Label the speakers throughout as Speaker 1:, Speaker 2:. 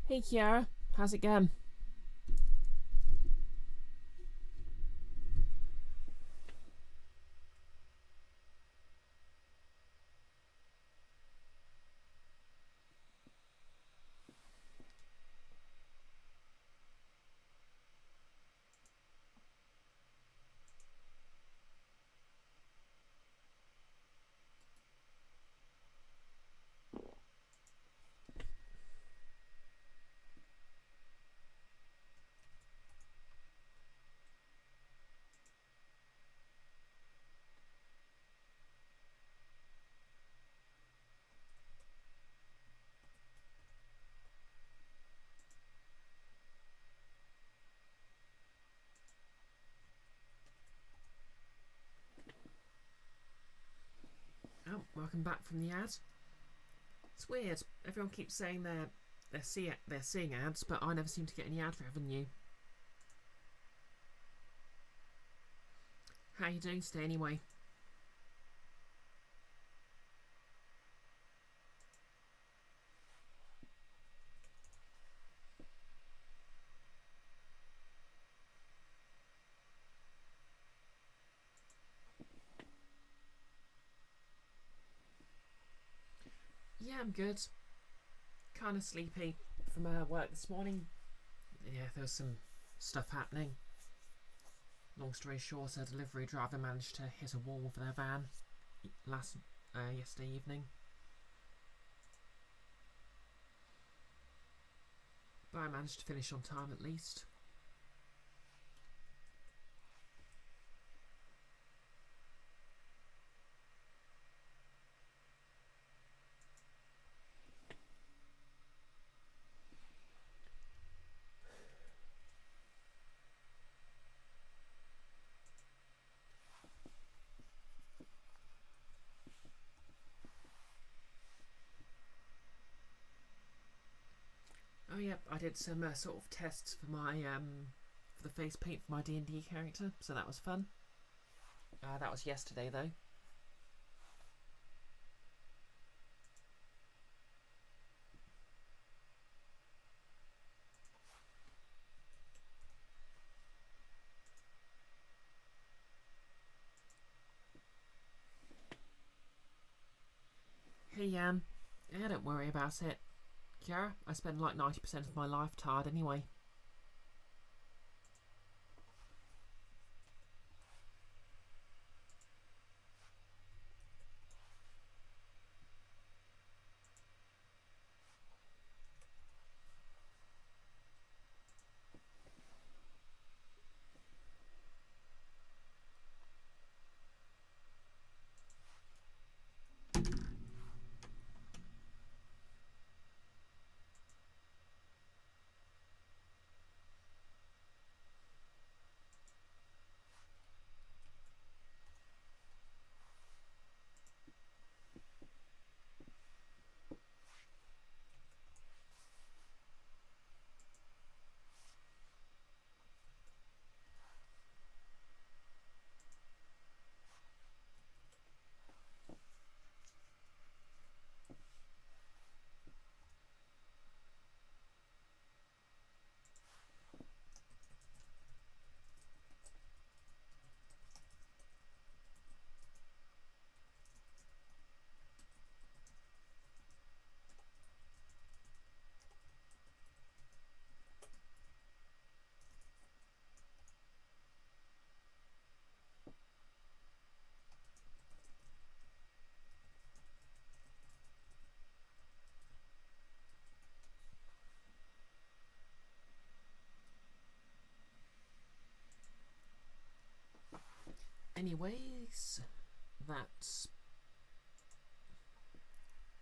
Speaker 1: Hey Kiara, how's it going? Oh, welcome back from the ad. It's weird. Everyone keeps saying they're seeing ads, but I never seem to get any ad revenue. How you doing today, anyway? Yeah, I'm good. Kind of sleepy from work this morning. Yeah, there was some stuff happening. Long story short, a delivery driver managed to hit a wall with their van yesterday evening. But I managed to finish on time at least. Oh yeah, I did some sort of tests for my for the face paint for my D&D character, so that was fun. That was yesterday though. Hey Jan, yeah, don't worry about it. Kiara, I spend like 90% of my life tired anyway. Anyways, that's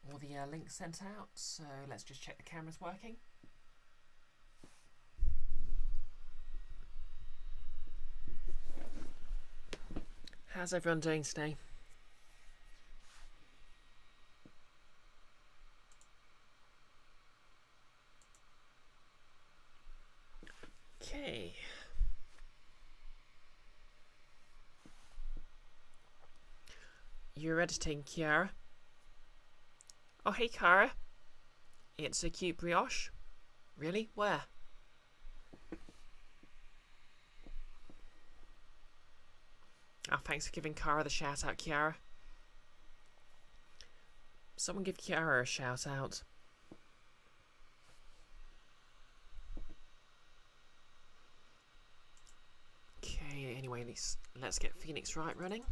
Speaker 1: all the links sent out, so let's just check the camera's working. How's everyone doing today? Okay. You're editing, Kiara. Oh, hey, Kara. It's a cute brioche. Really? Where? Oh, thanks for giving Kara the shout out, Kiara. Someone give Kiara a shout out. Okay, anyway, let's get Phoenix Wright running.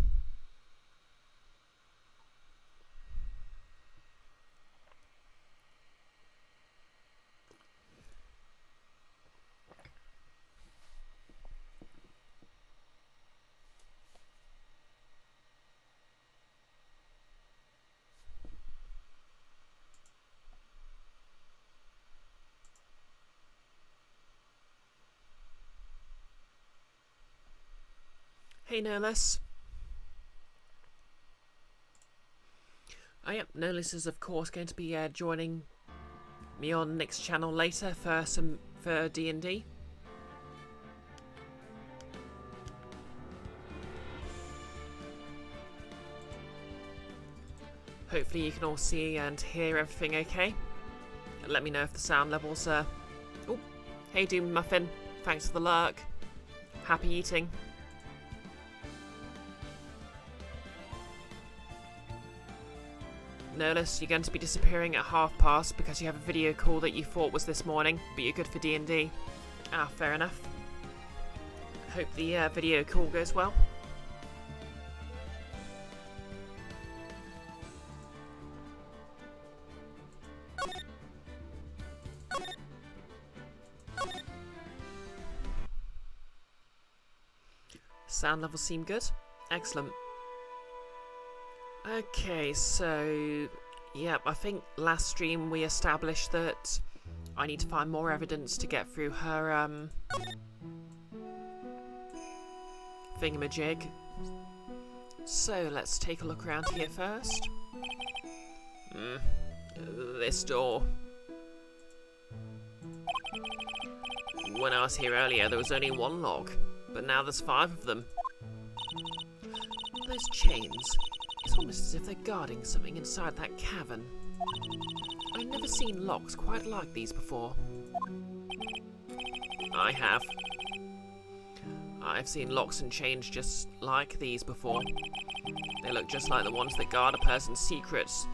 Speaker 1: Hey, Nolus. Oh, yep, Nolus is of course going to be joining me on Nick's channel later for D&D. Hopefully you can all see and hear everything okay. Let me know if the sound levels are... Oh, hey Doom Muffin, thanks for the lurk. Happy eating. Nolus, you're going to be disappearing at past because you have a video call that you thought was this morning, but you're good for D&D. Ah, fair enough. Hope the video call goes well. Sound levels seem good. Excellent. Okay, so, yeah, I think last stream we established that I need to find more evidence to get through her, thingamajig. So, let's take a look around here first. This door. When I was here earlier, there was only one lock, but now there's 5 of them. Those chains. It's almost as if they're guarding something inside that cavern. I've never seen locks quite like these before. I have. I've seen locks and chains just like these before. They look just like the ones that guard a person's secrets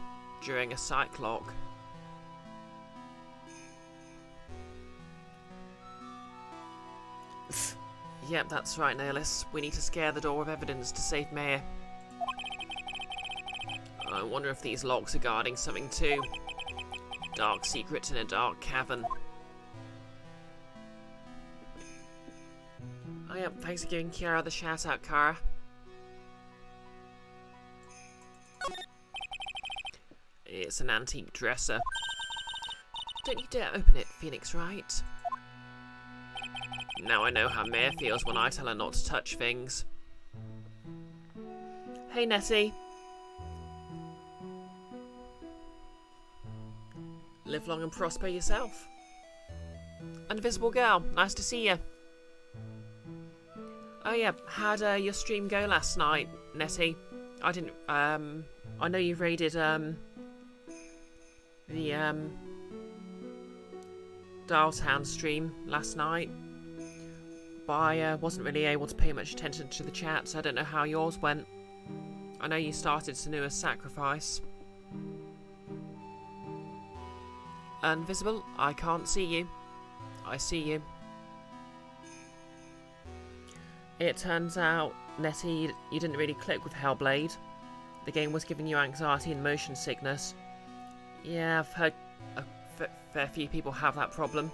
Speaker 1: during a psych lock. Yep, that's right, Nihilus. We need to scare the door of evidence to save Maya. I wonder if these locks are guarding something too. Dark secrets in a dark cavern. Oh yeah, thanks for giving Kiara the shout out, Kara. It's an antique dresser. Don't you dare open it, Phoenix Wright. Now I know how Maya feels when I tell her not to touch things. Hey, Nettie. Live long and prosper yourself. Invisible girl, nice to see you. Oh yeah, how'd your stream go last night, Nettie? I didn't, I know you raided, the, Dialtown stream last night, but I wasn't really able to pay much attention to the chat, so I don't know how yours went. I know you started Senua's sacrifice. Invisible, I can't see you. I see you. It turns out, Nettie, you didn't really click with Hellblade. The game was giving you anxiety and motion sickness. Yeah, I've heard a fair few people have that problem.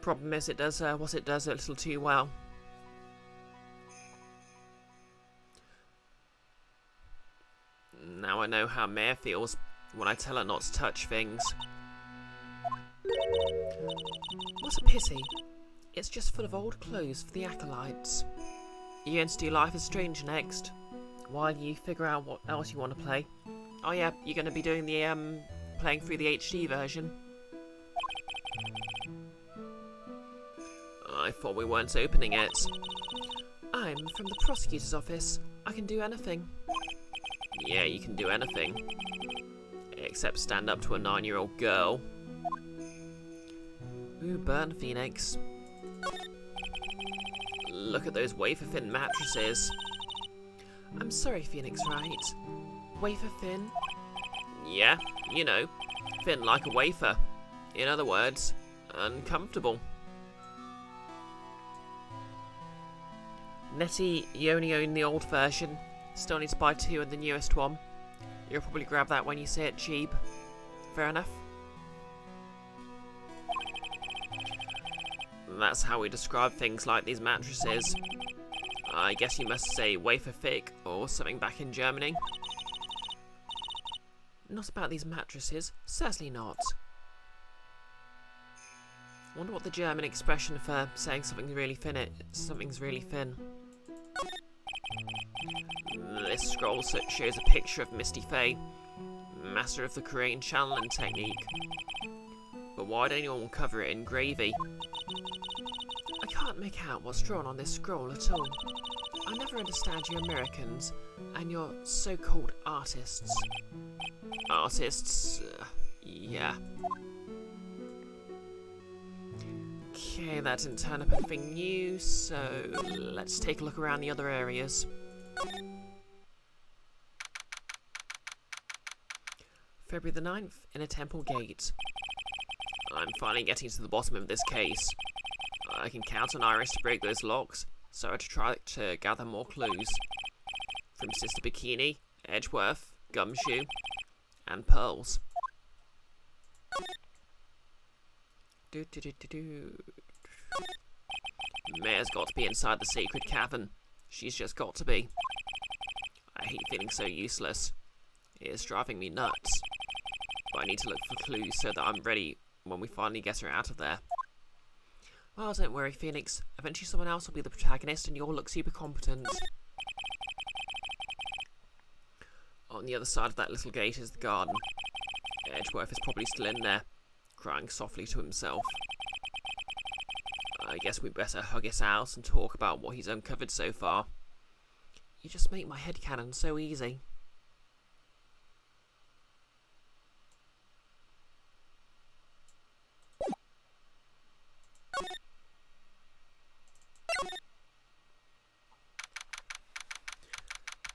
Speaker 1: Problem is, it does what it does a little too well. Now I know how Maya feels when I tell her not to touch things. What a pity. It's just full of old clothes for the acolytes. You're going to do Life is Strange next, while you figure out what else you want to play. Oh yeah, you're going to be doing the, playing through the HD version. I thought we weren't opening it. I'm from the prosecutor's office. I can do anything. Yeah, you can do anything. Except stand up to a 9-year-old girl. Ooh, burn, Phoenix. Look at those wafer-thin mattresses. I'm sorry, Phoenix, right? Wafer-thin? Yeah, you know, thin like a wafer. In other words, uncomfortable. Nettie, you only own the old version. Still need to buy 2 of the newest one. You'll probably grab that when you see it cheap. Fair enough. That's how we describe things like these mattresses. I guess you must say wafer thick or something back in Germany. Not about these mattresses. Certainly not. I wonder what the German expression for saying something's really thin is. This scroll shows a picture of Misty Faye, master of the Korean channeling technique. But why'd anyone cover it in gravy? I can't make out what's drawn on this scroll at all. I never understand you Americans and your so-called artists. Artists? Yeah. Okay, that didn't turn up anything new, so let's take a look around the other areas. February the 9th, in a temple gate. I'm finally getting to the bottom of this case. I can count on Iris to break those locks, so I try to gather more clues. From Sister Bikini, Edgeworth, Gumshoe, and Pearls. Mayor's got to be inside the sacred cavern. She's just got to be. I hate feeling so useless. It is driving me nuts. But I need to look for clues so that I'm ready when we finally get her out of there. Well, don't worry, Phoenix. Eventually someone else will be the protagonist and you'll look super competent. On the other side of that little gate is the garden. Edgeworth is probably still in there, crying softly to himself. I guess we better hug it out and talk about what he's uncovered so far. You just make my headcanon so easy.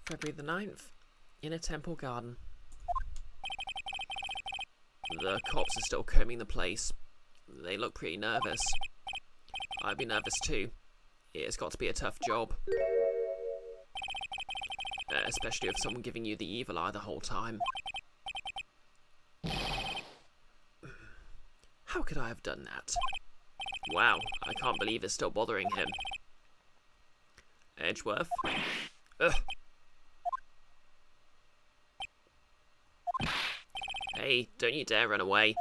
Speaker 1: February the 9th, in a temple garden. The cops are still combing the place. They look pretty nervous. I'd be nervous too. It's got to be a tough job. Especially with someone giving you the evil eye the whole time. How could I have done that? Wow, I can't believe it's still bothering him. Edgeworth? Ugh. Hey, don't you dare run away.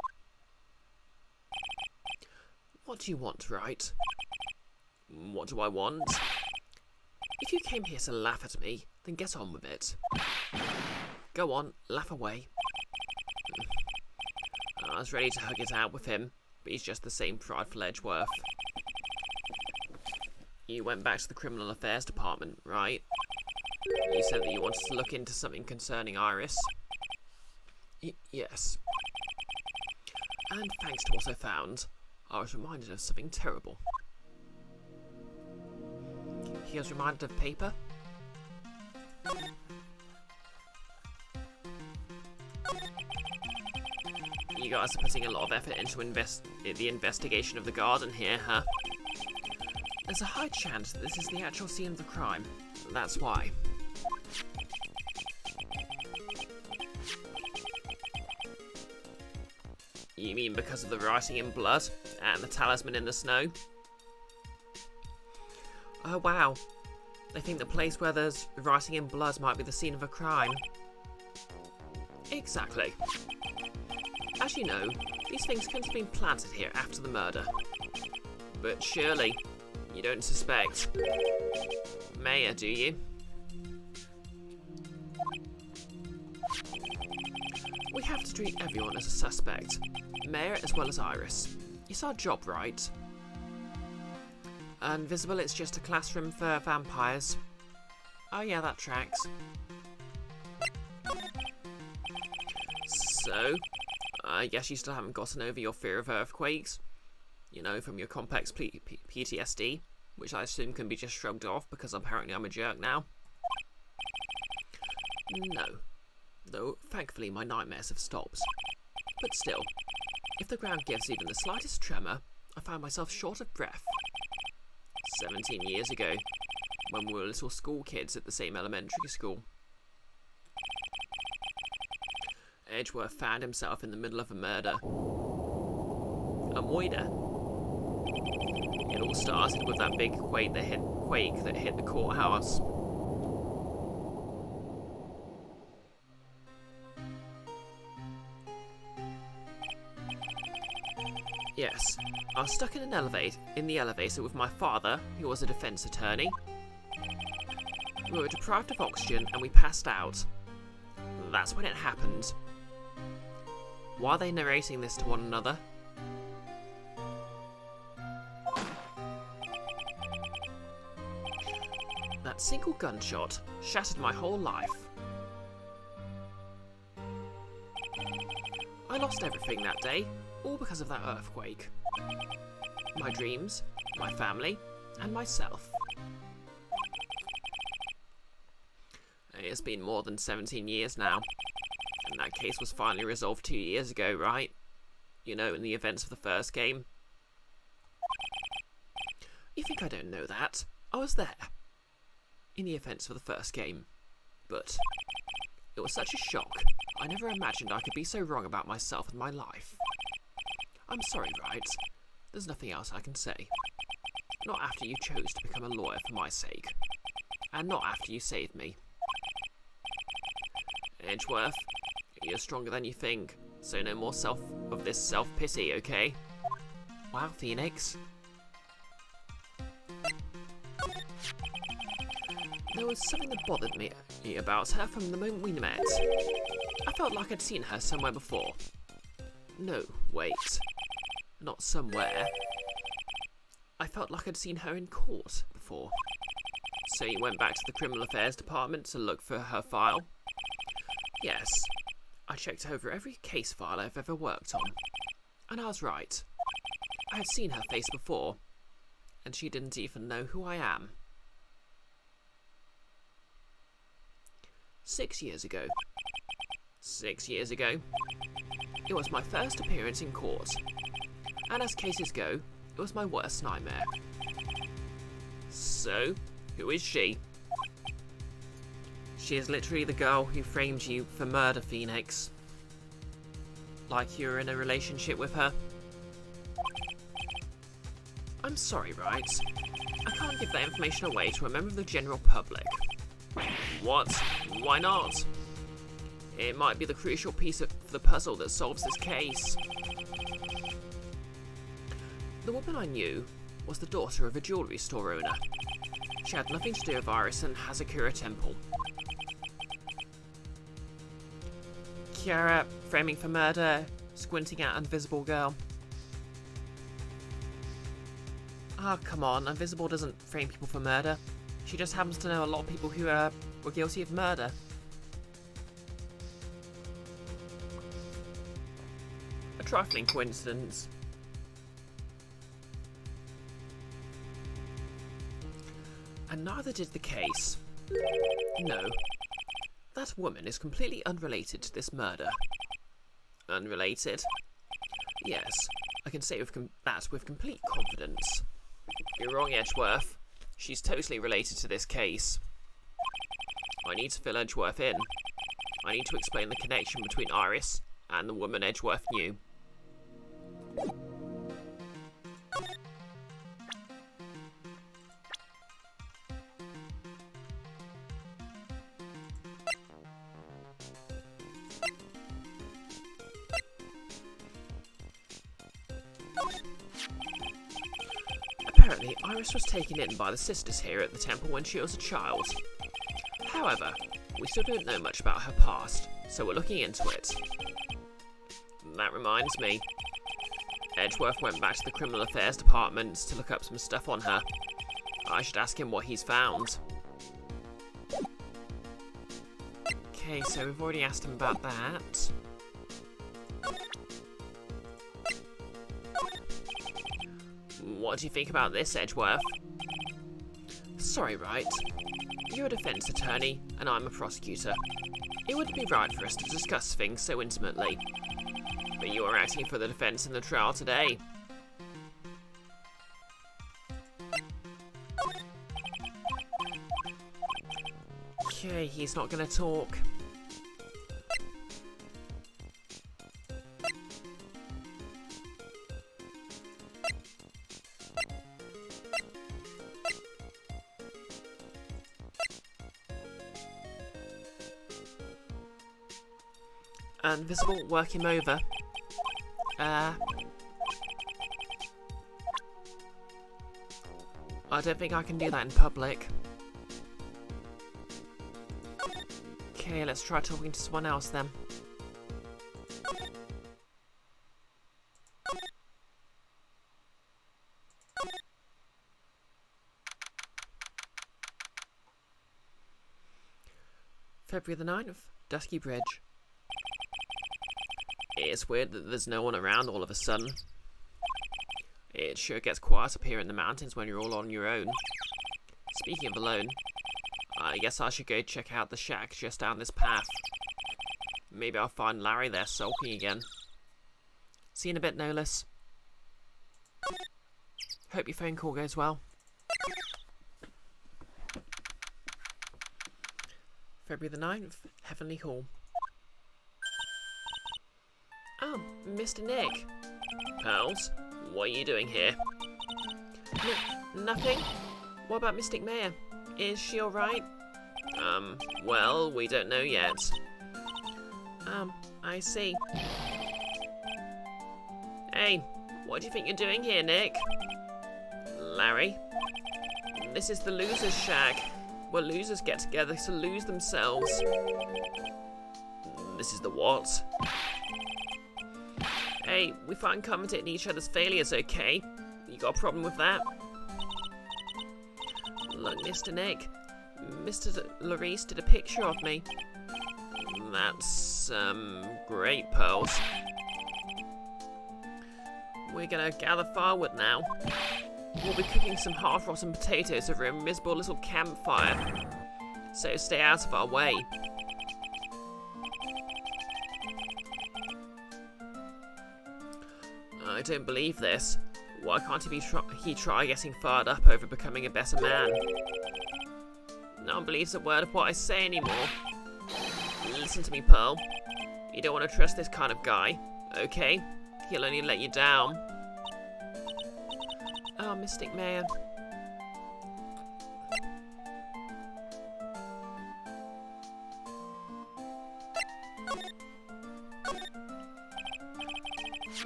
Speaker 1: What do you want, right? What do I want? If you came here to laugh at me, then get on with it. Go on, laugh away. I was ready to hug it out with him, but he's just the same prideful Edgeworth. You went back to the criminal affairs department, right? You said that you wanted to look into something concerning Iris. Yes. And thanks to what I found, I was reminded of something terrible. He was reminded of paper? You guys are putting a lot of effort into the investigation of the garden here, huh? There's a high chance that this is the actual scene of the crime. That's why. You mean because of the writing in blood and the talisman in the snow? Oh wow. They think the place where there's writing in blood might be the scene of a crime. Exactly. As you know, these things couldn't have been planted here after the murder. But surely, you don't suspect Mayor, do you? We have to treat everyone as a suspect. Mayor as well as Iris. It's our job, right? Invisible, it's just a classroom for vampires. Oh yeah, that tracks. So, I guess you still haven't gotten over your fear of earthquakes? You know, from your complex PTSD, which I assume can be just shrugged off because apparently I'm a jerk now? No. Though, thankfully, my nightmares have stopped. But still, if the ground gives even the slightest tremor, I find myself short of breath. 17 years ago, when we were little school kids at the same elementary school. Edgeworth found himself in the middle of a murder. A murder. It all started with that big quake that hit the courthouse. Yes, I was stuck in the elevator with my father, who was a defense attorney. We were deprived of oxygen and we passed out. That's when it happened. Why are they narrating this to one another? That single gunshot shattered my whole life. I lost everything that day, all because of that earthquake. My dreams, my family, and myself. It's been more than 17 years now, and that case was finally resolved 2 years ago, right? You know, in the events of the first game. You think I don't know that? I was there. In the events of the first game. But it was such a shock. I never imagined I could be so wrong about myself and my life. I'm sorry, right? There's nothing else I can say. Not after you chose to become a lawyer for my sake. And not after you saved me. Edgeworth, you're stronger than you think, so no more of this self-pity, okay? Wow, Phoenix. There was something that bothered me about her from the moment we met. I felt like I'd seen her somewhere before. No, wait. Not somewhere. I felt like I'd seen her in court before. So you went back to the Criminal Affairs Department to look for her file? Yes. I checked over every case file I've ever worked on. And I was right. I had seen her face before, and she didn't even know who I am. 6 years ago. 6 years ago. It was my first appearance in court. And as cases go, it was my worst nightmare. So, who is she? She is literally the girl who framed you for murder, Phoenix. Like you're in a relationship with her. I'm sorry, right? I can't give that information away to a member of the general public. What? Why not? It might be the crucial piece of the puzzle that solves this case. The woman I knew was the daughter of a jewellery store owner. She had nothing to do with Iris and Azakura Temple. Kiara, framing for murder, squinting at Invisible Girl. Ah, come on, Invisible doesn't frame people for murder. She just happens to know a lot of people who were guilty of murder. A trifling coincidence. And neither did the case. No. That woman is completely unrelated to this murder. Unrelated? Yes, I can say that with complete confidence. You're wrong, Edgeworth. She's totally related to this case. I need to fill Edgeworth in. I need to explain the connection between Iris and the woman Edgeworth knew. Apparently, Iris was taken in by the sisters here at the temple when she was a child. However, we still don't know much about her past, so we're looking into it. That reminds me. Edgeworth went back to the Criminal Affairs Department to look up some stuff on her. I should ask him what he's found. Okay, so we've already asked him about that. What do you think about this, Edgeworth? Sorry, right. You're a defense attorney, and I'm a prosecutor. It wouldn't be right for us to discuss things so intimately. But you are acting for the defense in the trial today. Okay, he's not gonna talk. Invisible, work him over. I don't think I can do that in public. Okay, let's try talking to someone else then. February the 9th, Dusky Bridge. It's weird that there's no one around all of a sudden. It sure gets quiet up here in the mountains when you're all on your own. Speaking of alone, I guess I should go check out the shack just down this path. Maybe I'll find Larry there sulking again. See you in a bit, Nolis. Hope your phone call goes well. February the 9th, Heavenly Hall. Oh, Mr. Nick. Pals, what are you doing here? Nothing. What about Mystic Maya? Is she alright? Well, we don't know yet. I see. Hey, what do you think you're doing here, Nick? Larry? This is the loser's shack, where losers get together to lose themselves. This is the what? Hey, we find comfort in each other's failures, okay? You got a problem with that? Look, Mr. Nick. Mr. Larice did a picture of me. That's, great, Pearls. We're gonna gather firewood now. We'll be cooking some half-rotten potatoes over a miserable little campfire. So stay out of our way. I don't believe this. Why can't he try getting fired up over becoming a better man? No one believes a word of what I say anymore. Listen to me, Pearl. You don't want to trust this kind of guy, okay? He'll only let you down. Oh, Mystic Maya.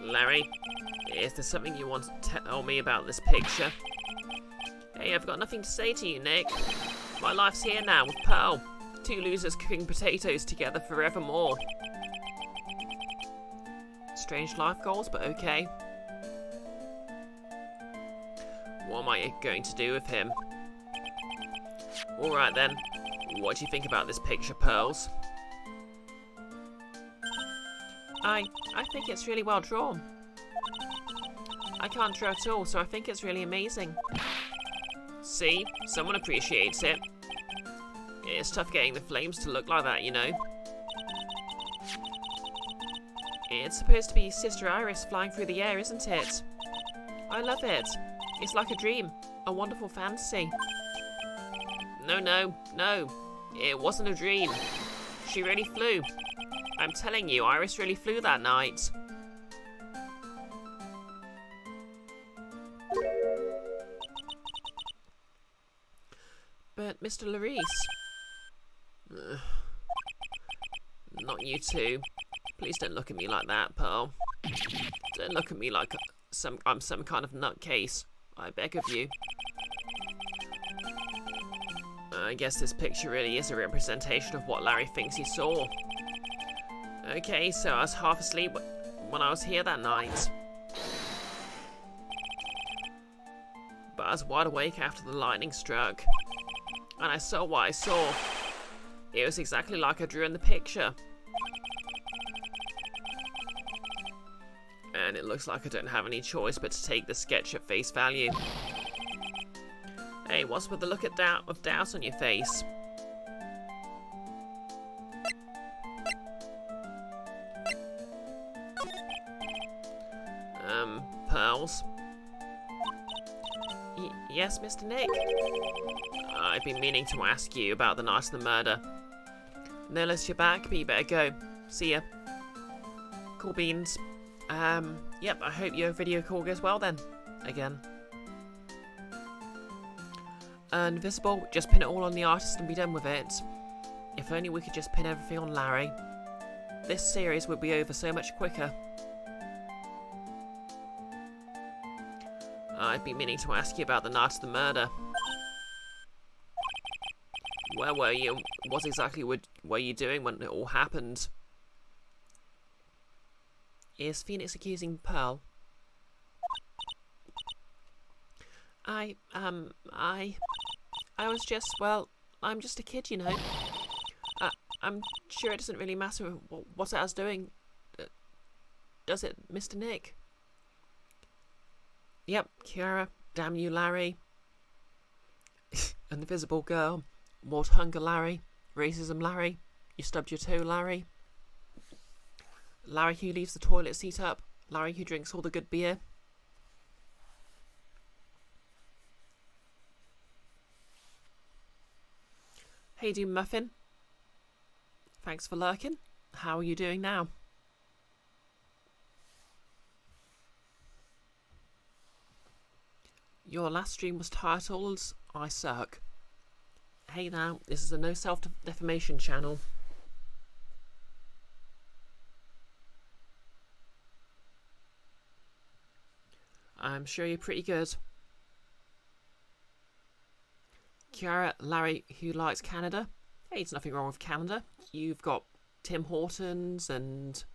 Speaker 1: Larry, is there something you want to tell me about this picture? Hey, I've got nothing to say to you, Nick. My life's here now with Pearl. Two losers cooking potatoes together forevermore. Strange life goals, but okay. What am I going to do with him? Alright then, what do you think about this picture, Pearls? I think it's really well drawn. I can't draw at all, so I think it's really amazing. See? Someone appreciates it. It's tough getting the flames to look like that, you know. It's supposed to be Sister Iris flying through the air, isn't it? I love it. It's like a dream. A wonderful fantasy. No. It wasn't a dream. She really flew. I'm telling you, Iris really flew that night. But Mr. Larice... Not you two. Please don't look at me like that, Pearl. Don't look at me like I'm some kind of nutcase. I beg of you. I guess this picture really is a representation of what Larry thinks he saw. Okay, so I was half asleep when I was here that night. But I was wide awake after the lightning struck. And I saw what I saw. It was exactly like I drew in the picture. And it looks like I don't have any choice but to take the sketch at face value. Hey, what's with the look of doubt on your face? Pearls? Yes, Mr. Nick? I've been meaning to ask you about the night of the murder. Notice you're back, but you better go. See ya. Cool beans. Yep, I hope your video call goes well then. Again. Invisible, just pin it all on the artist and be done with it. If only we could just pin everything on Larry. This series would be over so much quicker. I've been meaning to ask you about the night of the murder. Where were you? What exactly were you doing when it all happened? Is Phoenix accusing Pearl? I was just, well, I'm just a kid, you know. I'm sure it doesn't really matter what I was doing. Does it, Mr. Nick? Yep, Kiara, damn you, Larry. Invisible girl. Mort hunger, Larry. Racism, Larry. You stubbed your toe, Larry. Larry who leaves the toilet seat up. Larry who drinks all the good beer. Hey, do Muffin. Thanks for lurking. How are you doing now? Your last stream was titled, I Suck. Hey now, this is a no self-defamation channel. I'm sure you're pretty good. Kiara, Larry, who likes Canada? Hey, there's nothing wrong with Canada. You've got Tim Hortons and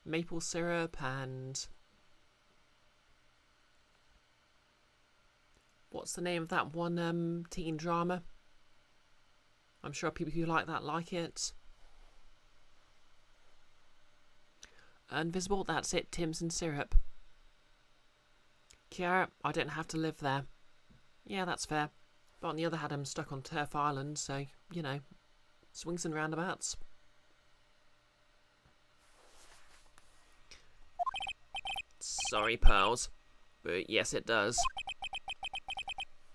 Speaker 1: maple syrup and what's the name of that one teen drama? I'm sure people who like that like it. Invisible, that's it, Tim's and syrup. Kiara, I don't have to live there. Yeah, that's fair. But on the other hand, I'm stuck on Turf Island, so, you know, swings and roundabouts. Sorry, Pearls, but yes, it does.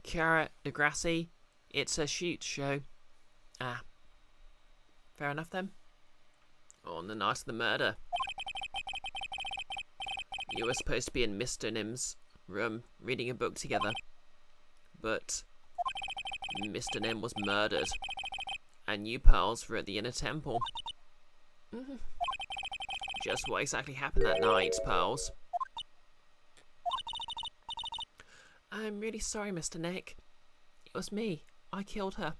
Speaker 1: Kiara, Degrassi, it's a shoot show. Ah. Fair enough, then. On the night of the murder. You were supposed to be in Mr. Nim's room, reading a book together. But Mr. Nim was murdered. And you, Pearls, were at the inner temple. Just what exactly happened that night, Pearls? I'm really sorry, Mr. Nick. It was me. I killed her.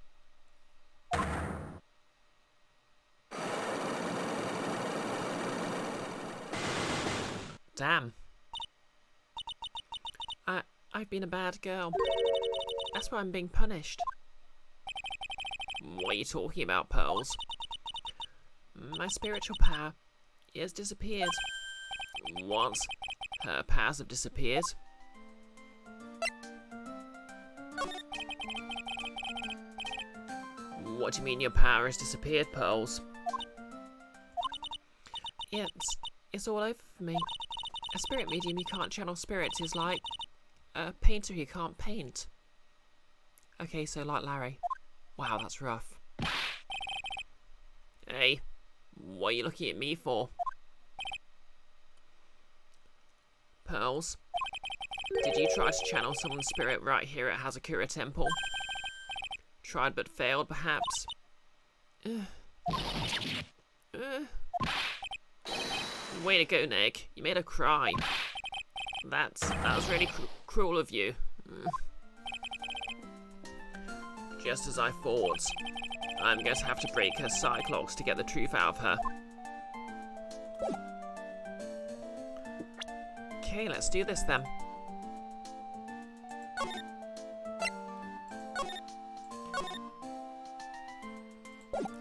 Speaker 1: Damn. I've been a bad girl. That's why I'm being punished. What are you talking about, Pearls? My spiritual power, it has disappeared. What? Her powers have disappeared? What do you mean your power has disappeared, Pearls? Yeah, it's all over for me. A spirit medium who can't channel spirits is like a painter who can't paint. Okay, so like Larry. Wow, that's rough. Hey, what are you looking at me for? Pearls, did you try to channel someone's spirit right here at Azakura Temple? Tried but failed, perhaps? Way to go, Nick. You made her cry. That was really cruel of you. Just as I thought. I'm going to have to break her cyclops to get the truth out of her. Okay, let's do this then.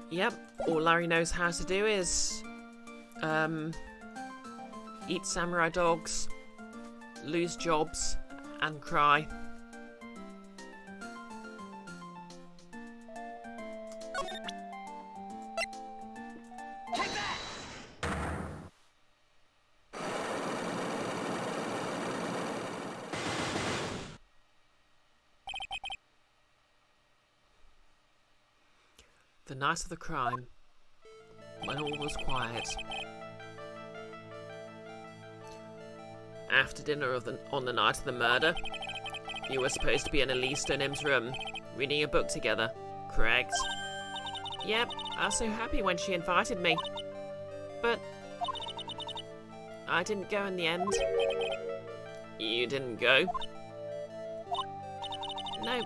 Speaker 1: Yep, all Larry knows how to do is eat samurai dogs, lose jobs, and cry.
Speaker 2: Take that!
Speaker 1: The night of the crime, when all was quiet. After dinner on the night of the murder, you were supposed to be in Elise Nim's room, reading a book together, correct? Yep, I was so happy when she invited me. But I didn't go in the end. You didn't go? No,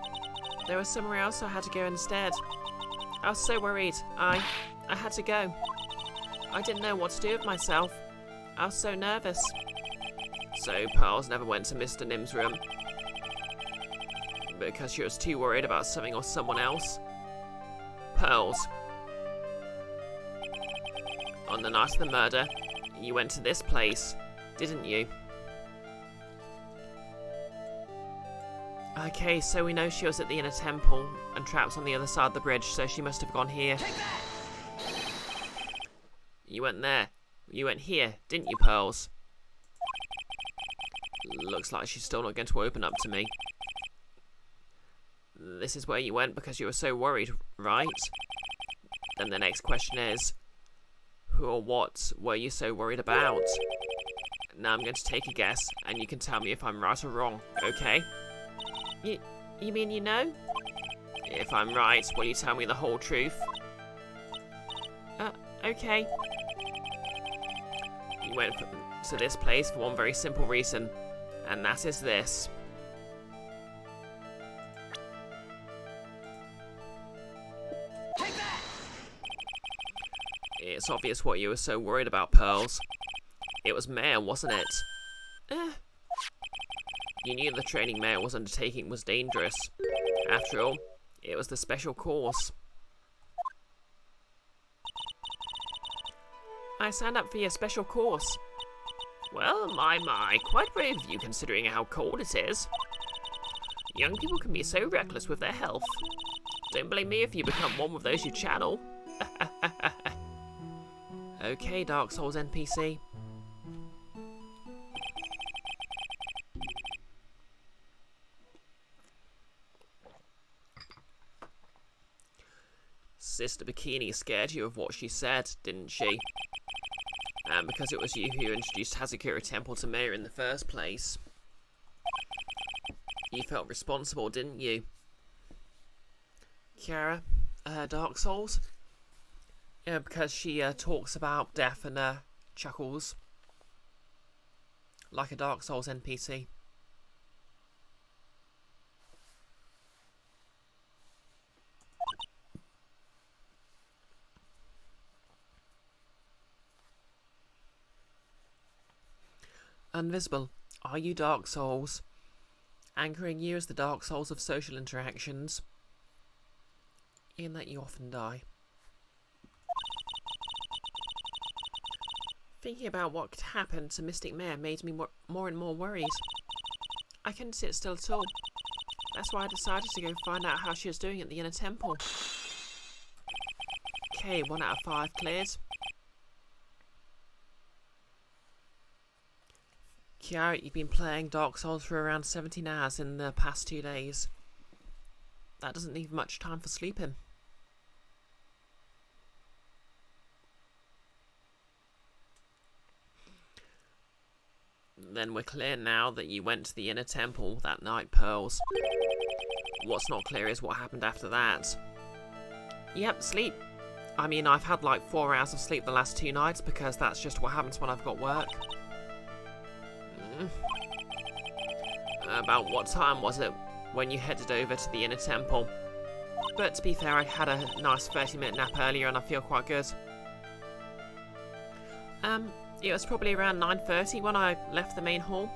Speaker 1: there was somewhere else I had to go instead. I was so worried. I had to go. I didn't know what to do with myself. I was so nervous. So Pearls never went to Mr. Nim's room? Because she was too worried about something or someone else? Pearls. On the night of the murder, you went to this place, didn't you? Okay, so we know she was at the inner temple and trapped on the other side of the bridge, so she must have gone here. You went there. You went here, didn't you, Pearls? Looks like she's still not going to open up to me. This is where you went because you were so worried, right? Then the next question is, who or what were you so worried about? Now I'm going to take a guess, and you can tell me if I'm right or wrong, okay? You mean you know? If I'm right, will you tell me the whole truth? Okay. You went to this place for one very simple reason, and that is this.
Speaker 2: Take that!
Speaker 1: It's obvious what you were so worried about, Pearls. It was Mare, wasn't it? You knew the training Mare was undertaking was dangerous. After all, it was the special course. I signed up for your special course. Well, my, quite brave of you considering how cold it is. Young people can be so reckless with their health. Don't blame me if you become one with those you channel. Okay, Dark Souls NPC. Sister Bikini scared you of what she said, didn't she? And because it was you who introduced Azakura Temple to Mare in the first place. You felt responsible, didn't you? Kiara, Dark Souls? Yeah, because she talks about death and chuckles. Like a Dark Souls NPC. Invisible, are you Dark Souls? Anchoring you as the Dark Souls of social interactions, in that you often die. Thinking about what could happen to Mystic Mare made me more and more worried. I couldn't sit still at all. That's why I decided to go find out how she was doing at the inner temple. Okay, 1 out of 5 cleared. Kiara, you've been playing Dark Souls for around 17 hours in the past 2 days. That doesn't leave much time for sleeping. Then we're clear now that you went to the inner temple that night, Pearls. What's not clear is what happened after that. Yep, sleep. I mean, I've had like 4 hours of sleep the last 2 nights because that's just what happens when I've got work. About what time was it when you headed over to the inner temple? But to be fair, I had a nice 30-minute nap earlier and I feel quite good. It was probably around 9:30 when I left the main hall.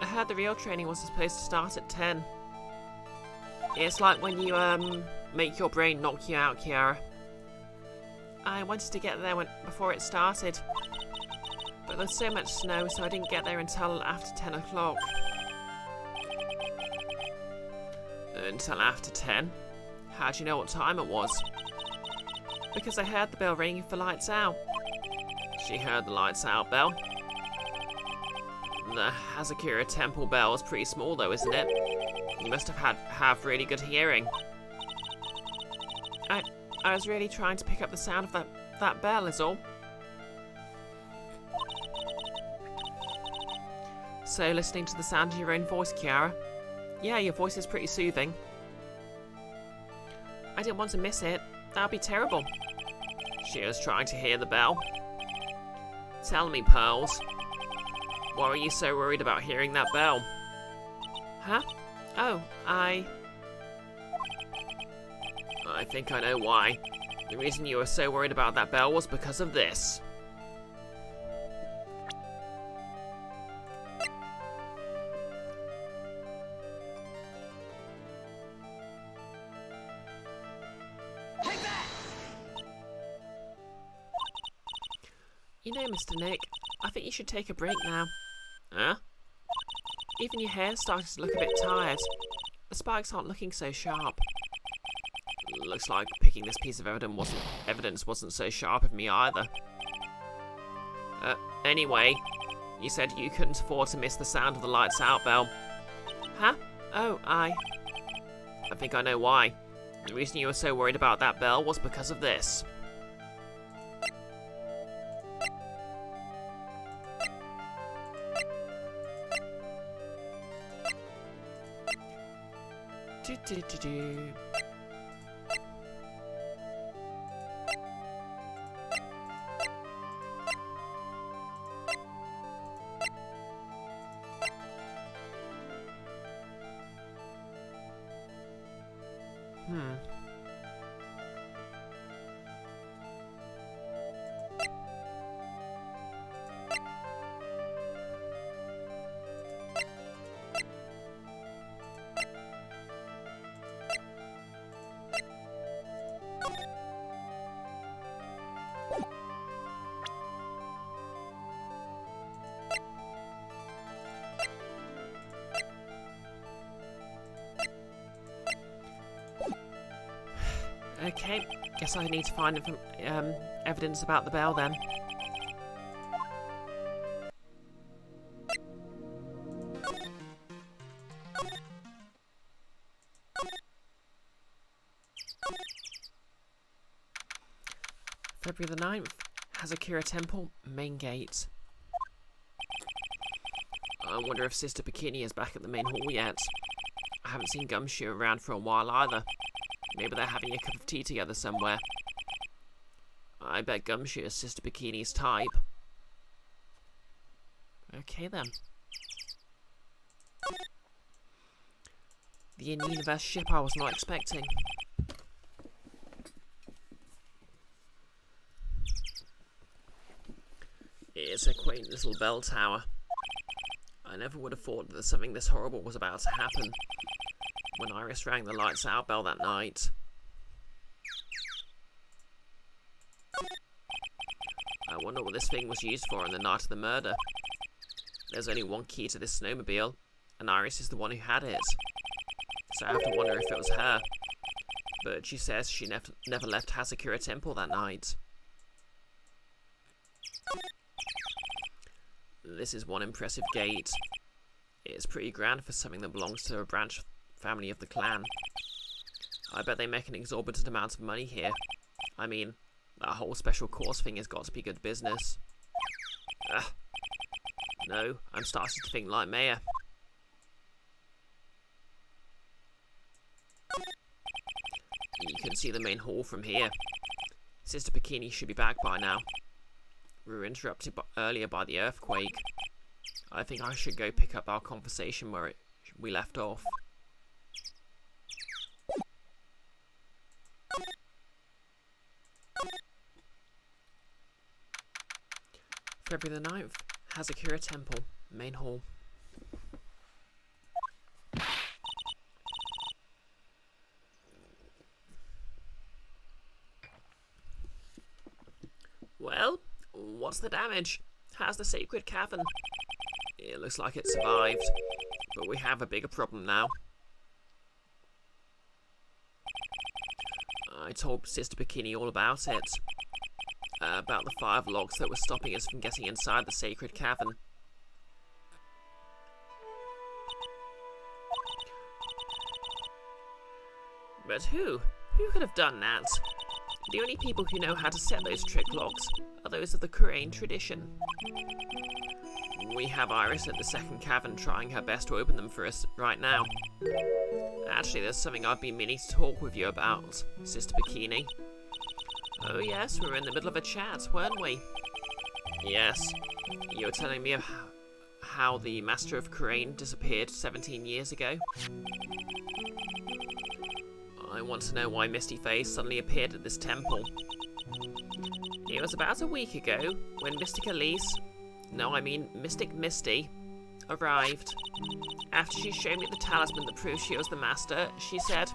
Speaker 1: I heard the real training was supposed to start at 10. It's like when you make your brain knock you out, Kiara. I wanted to get there before it started, but there's so much snow, so I didn't get there until after 10 o'clock. Until after 10? How do you know what time it was? Because I heard the bell ringing for lights out. She heard the lights out bell? The Azakura Temple bell is pretty small though, isn't it? You must have really good hearing. I was really trying to pick up the sound of that bell is all. So, listening to the sound of your own voice, Kiara? Yeah, your voice is pretty soothing. I didn't want to miss it. That would be terrible. She was trying to hear the bell. Tell me, Pearls. Why were you so worried about hearing that bell? Huh? Oh, I think I know why. The reason you were so worried about that bell was because of this.
Speaker 2: Take that!
Speaker 1: You know, Mr. Nick, I think you should take a break now. Huh? Even your hair's starting to look a bit tired. The spikes aren't looking so sharp. Looks like picking this piece of evidence wasn't so sharp of me either. Anyway, you said you couldn't afford to miss the sound of the lights out bell. Huh? Oh, I think I know why. The reason you were so worried about that bell was because of this. Do. Okay, guess I need to find evidence about the bell then. February the 9th, Azakura Temple, main gate. I wonder if Sister Bikini is back at the main hall yet. I haven't seen Gumshoe around for a while either. Maybe they're having a cup of tea together somewhere. I bet Gumshoe is Sister Bikini's type. Okay then. The in-universe ship I was not expecting. It's a quaint little bell tower. I never would have thought that something this horrible was about to happen when Iris rang the lights out bell that night. I wonder what this thing was used for on the night of the murder. There's only one key to this snowmobile, and Iris is the one who had it. So I have to wonder if it was her. But she says she never left Azakura Temple that night. This is one impressive gate. It's pretty grand for something that belongs to a branch family of the clan. I bet they make an exorbitant amount of money here. I mean, that whole special course thing has got to be good business. No, I'm starting to think like Maya. You can see the main hall from here. Sister Bikini should be back by now. We were interrupted earlier by the earthquake. I think I should go pick up our conversation where we left off. February the 9th, Azakura Temple, main hall. Well, what's the damage? How's the sacred cavern? It looks like it survived, but we have a bigger problem now. I told Sister Bikini all about it. About the 5 logs that were stopping us from getting inside the sacred cavern. But who? Who could have done that? The only people who know how to set those trick locks are those of the Korean tradition. We have Iris at the second cavern trying her best to open them for us right now. Actually, there's something I've been meaning to talk with you about, Sister Bikini. Oh yes, we were in the middle of a chat, weren't we? Yes. You were telling me of how the Master of Korean disappeared 17 years ago. I want to know why Misty Face suddenly appeared at this temple. It was about a week ago when Mystic Elise, no I mean Mystic Misty, arrived. After she showed me the talisman that proved she was the Master, she said,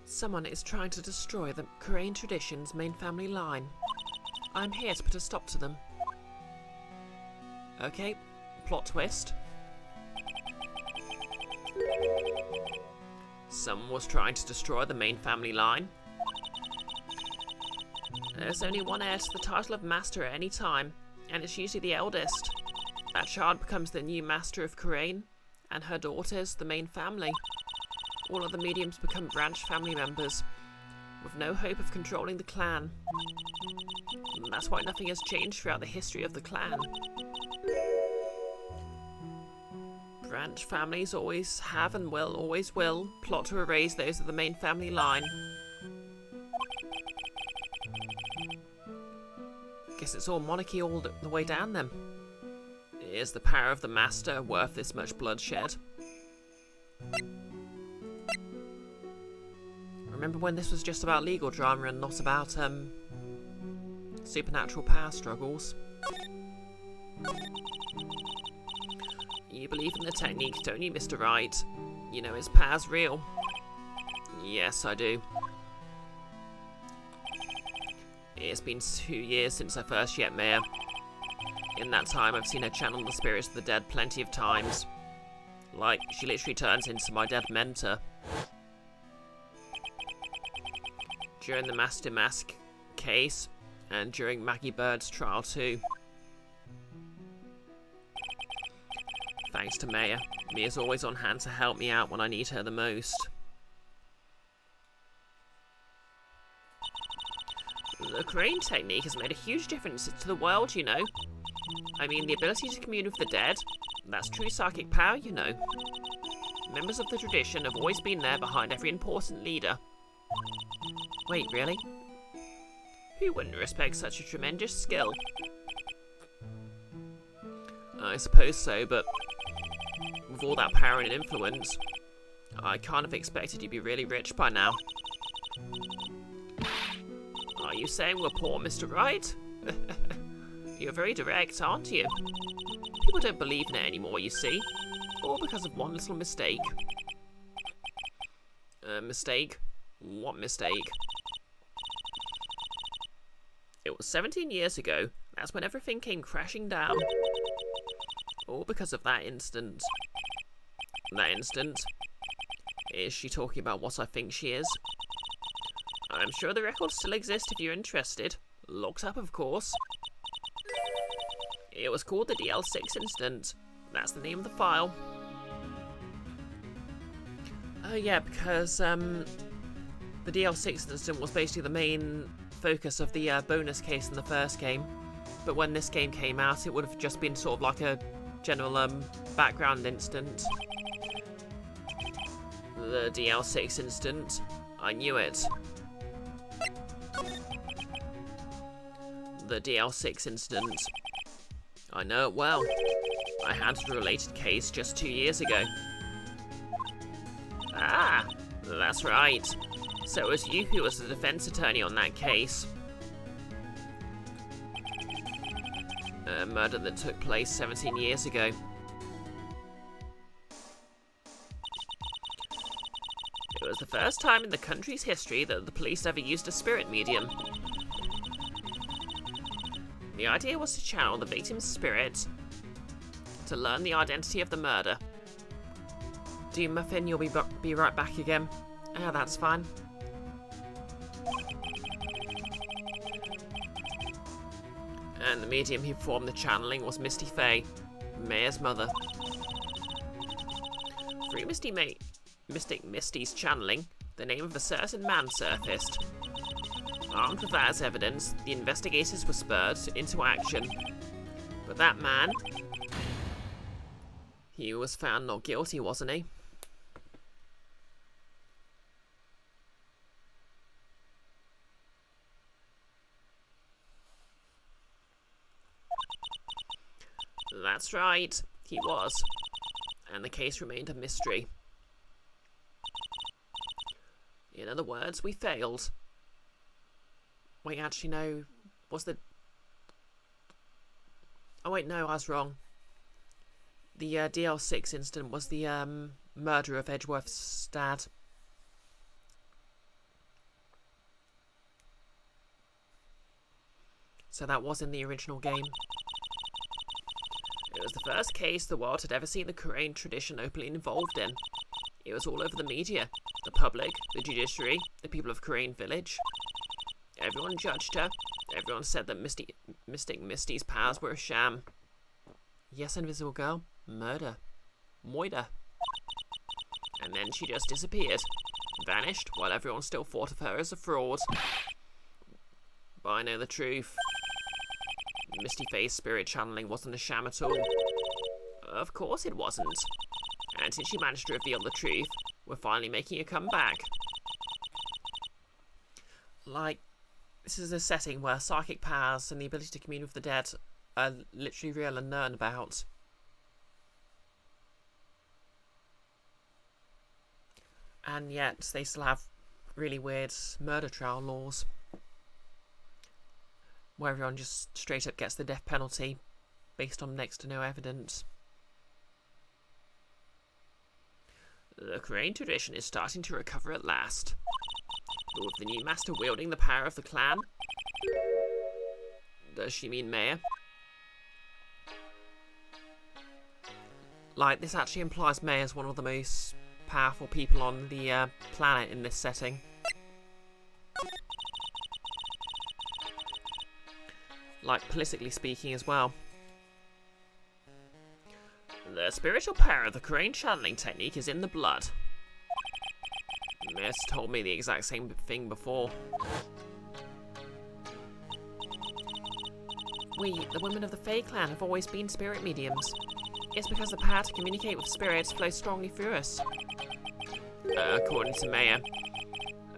Speaker 1: "Someone is trying to destroy the Korean tradition's main family line. I'm here to put a stop to them." Okay, plot twist. Someone was trying to destroy the main family line. There's only one heir to the title of Master at any time, and it's usually the eldest. That child becomes the new Master of Korean, and her daughters the main family. All other mediums become branch family members, with no hope of controlling the clan. And that's why nothing has changed throughout the history of the clan. Branch families always have and will always will plot to erase those of the main family line. Guess it's all monarchy all the way down then. Is the power of the Master worth this much bloodshed? Remember when this was just about legal drama and not about, supernatural power struggles? You believe in the technique, don't you, Mr. Wright? You know his power's real. Yes, I do. It's been 2 years since I first met Maya. In that time, I've seen her channel the spirits of the dead plenty of times. Like, she literally turns into my dead mentor. During the Master Mask case, and during Maggie Bird's trial too. Thanks to Maya, Mia's always on hand to help me out when I need her the most. The crane technique has made a huge difference to the world, you know. I mean, the ability to commune with the dead, that's true psychic power, you know. Members of the tradition have always been there behind every important leader. Wait, really? Who wouldn't respect such a tremendous skill? I suppose so, but with all that power and influence, I kind of expected you'd be really rich by now. Are you saying we're poor, Mr. Wright? You're very direct, aren't you? People don't believe in it anymore, you see. All because of one little mistake. Mistake? What mistake? It was 17 years ago. That's when everything came crashing down. All because of that instant. That instant? Is she talking about what I think she is? I'm sure the records still exist if you're interested. Locked up, of course. It was called the DL6 incident. That's the name of the file. Oh yeah, because the DL6 incident was basically the main focus of the bonus case in the first game. But when this game came out, it would have just been sort of like a general background incident. The DL6 incident. I knew it. The DL6 incident. I know it well. I handled a related case just 2 years ago. Ah, that's right. So it was you who was the defense attorney on that case. A murder that took place 17 years ago. It was the first time in the country's history that the police ever used a spirit medium. The idea was to channel the victim's spirit to learn the identity of the murder. Do Muffin, you'll be right back again. Ah, that's fine. And the medium who performed the channeling was Misty Faye, Maya's mother. Through Mystic Misty's channeling, the name of a certain man surfaced. Armed with that as evidence, the investigators were spurred into action. But that man... he was found not guilty, wasn't he? That's right, he was. And the case remained a mystery. In other words, we failed. Wait, actually, no. Was the... oh, wait, no, I was wrong. The DL6 incident was the murder of Edgeworth's dad. So that was in the original game. It was the first case the world had ever seen the Korean tradition openly involved in. It was all over the media, the public, the judiciary, the people of Korean Village. Everyone judged her. Everyone said that Mystic Misty's powers were a sham. Yes, Invisible Girl. Murder. Moida. And then she just disappeared. Vanished, while everyone still thought of her as a fraud. But I know the truth. Misty Faye's spirit channeling wasn't a sham at all. Of course it wasn't. And since she managed to reveal the truth, we're finally making a comeback. Like, this is a setting where psychic powers and the ability to commune with the dead are literally real and known about. And yet, they still have really weird murder trial laws. Where everyone just straight up gets the death penalty based on next to no evidence. The Korean tradition is starting to recover at last. But with the new master wielding the power of the clan... does she mean Maya? Like, this actually implies Maya is one of the most powerful people on the planet in this setting. Like, politically speaking as well. The spiritual power of the Korean channeling technique is in the blood. Miss told me the exact same thing before. We, the women of the Fae clan, have always been spirit mediums. It's because the power to communicate with spirits flows strongly through us. According to Maya,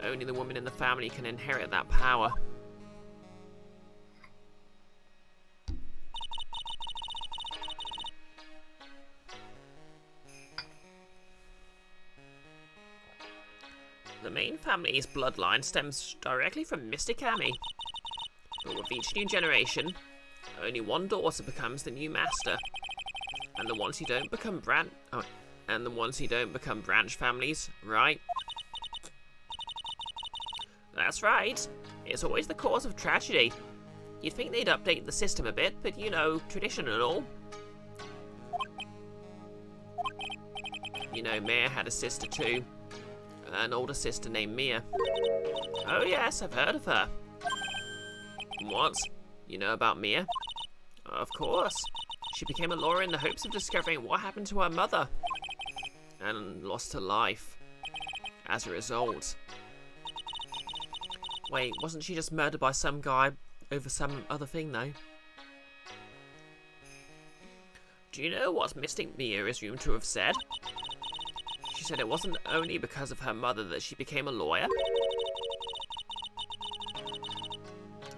Speaker 1: only the woman in the family can inherit that power. The main family's bloodline stems directly from Mystic Ami. But with each new generation, only one daughter becomes the new master. And the ones who don't become branch families, right? That's right. It's always the cause of tragedy. You'd think they'd update the system a bit, but you know, tradition and all. You know, Maya had a sister too. An older sister named Mia. Oh yes, I've heard of her. What? You know about Mia? Of course. She became a lawyer in the hopes of discovering what happened to her mother. And lost her life. As a result. Wait, wasn't she just murdered by some guy over some other thing though? Do you know what Mystic Mia is rumored to have said? She said it wasn't only because of her mother that she became a lawyer.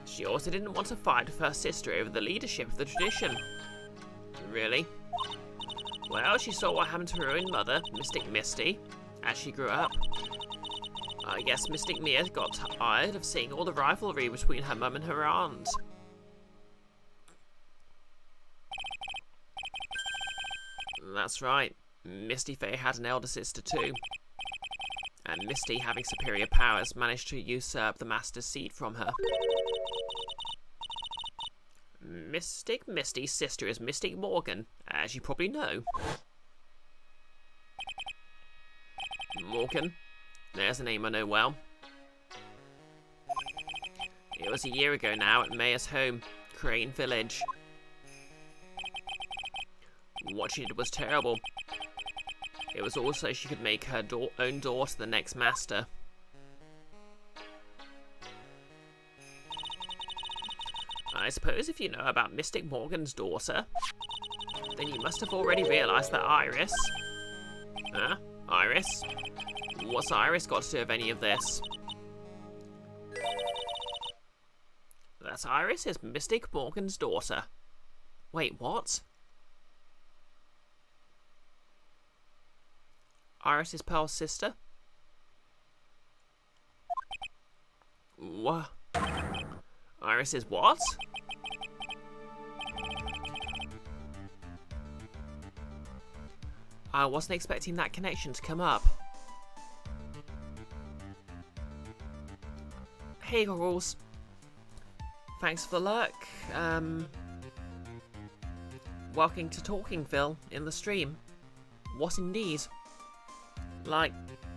Speaker 1: She also didn't want to fight with her sister over the leadership of the tradition. Really? Well, she saw what happened to her own mother, Mystic Misty, as she grew up. I guess Mystic Mia got tired of seeing all the rivalry between her mum and her aunt. That's right. Misty Faye had an elder sister too. And Misty, having superior powers, managed to usurp the Master's seat from her. Mistys Sister is Mystic Morgan, as you probably know. Morgan, there's a name I know well. It was a year ago now at Maya's home, Crane Village. What she did was terrible. It was also she could make her own daughter the next master. I suppose if you know about Mystic Morgan's daughter, then you must have already realised that Iris... Huh? Iris? What's Iris got to do with any of this? That Iris is Mystic Morgan's daughter. Wait, what? Iris is Pearl's sister? What? Iris is what? I wasn't expecting that connection to come up. Hey, Goggles. Thanks for the lurk. Welcome to Talkingville in the stream. What indeed? Like,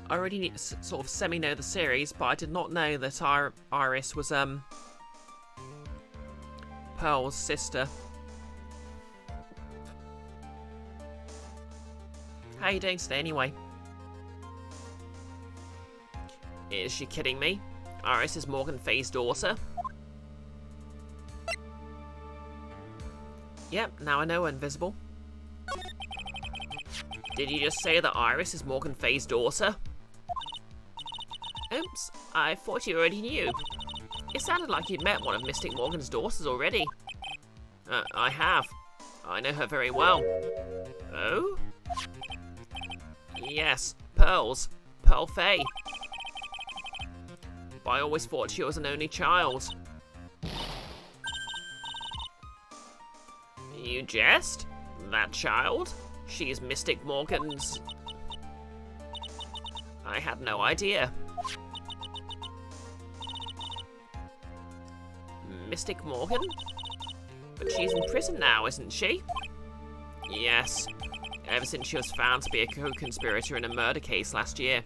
Speaker 1: I already sort of semi-know the series, but I did not know that Iris was, Pearl's sister. How are you doing today, anyway? Is she kidding me? Iris is Morgan Fay's daughter? Yep, now I know, Invisible. Did you just say that Iris is Morgan Fay's daughter? Oops, I thought you already knew. It sounded like you'd met one of Mystic Morgan's daughters already. I have. I know her very well. Oh? Yes, Pearl's. Pearl Fay. But I always thought she was an only child. You jest? That child? She is Mystic Morgan's... I had no idea. Mystic Morgan? But she's in prison now, isn't she? Yes. Ever since she was found to be a co-conspirator in a murder case last year.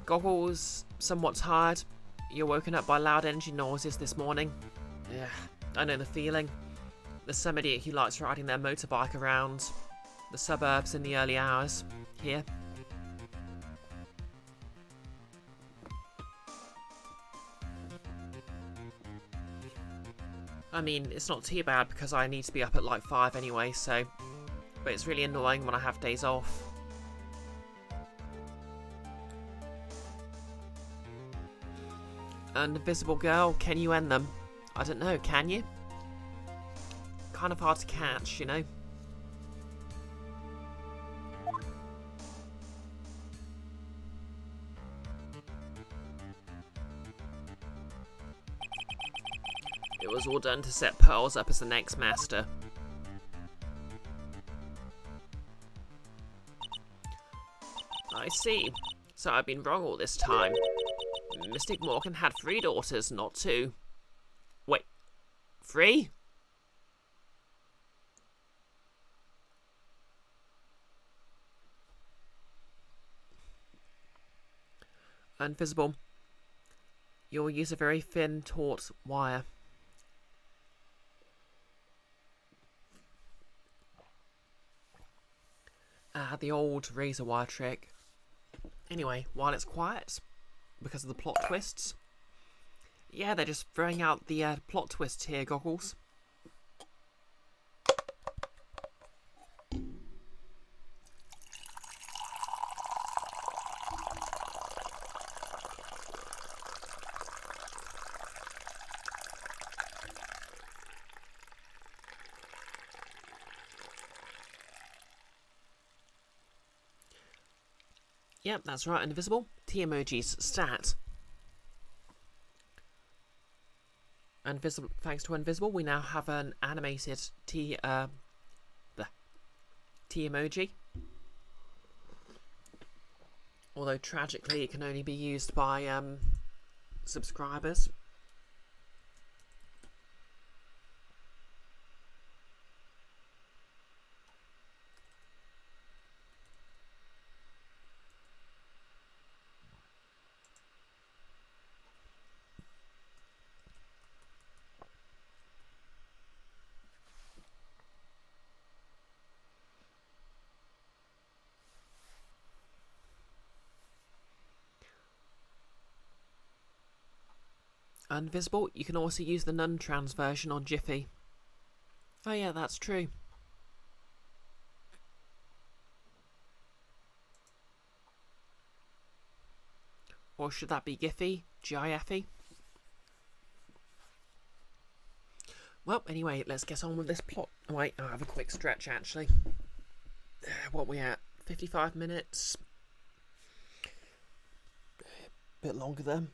Speaker 1: Goggles, somewhat tired. You're woken up by loud engine noises this morning. Yeah, I know the feeling. There's some idiot who likes riding their motorbike around the suburbs in the early hours here. I mean, it's not too bad because I need to be up at like 5 anyway, so... But it's really annoying when I have days off. Invisible girl, can you end them? I don't know, can you? Kind of hard to catch, you know? It was all done to set Pearls up as the next master. I see. So I've been wrong all this time. Mystic Morgan had 3 daughters, not 2. Wait, 3? Invisible. You'll use a very thin, taut wire. The old razor wire trick. Anyway, while it's quiet, because of the plot twists. Yeah, they're just throwing out the plot twists here, Goggles. Yep, that's right, Invisible. T-Emoji's stat. Invisible, thanks to Invisible, we now have an animated T-Emoji. Although tragically it can only be used by subscribers. Invisible, you can also use the non-trans version on Jiffy. Oh yeah, that's true. Or should that be Giphy? G-I-F-Y? Well, anyway, let's get on with this plot. Oh, wait, I'll have a quick stretch, actually. What are we at? 55 minutes? Bit longer then.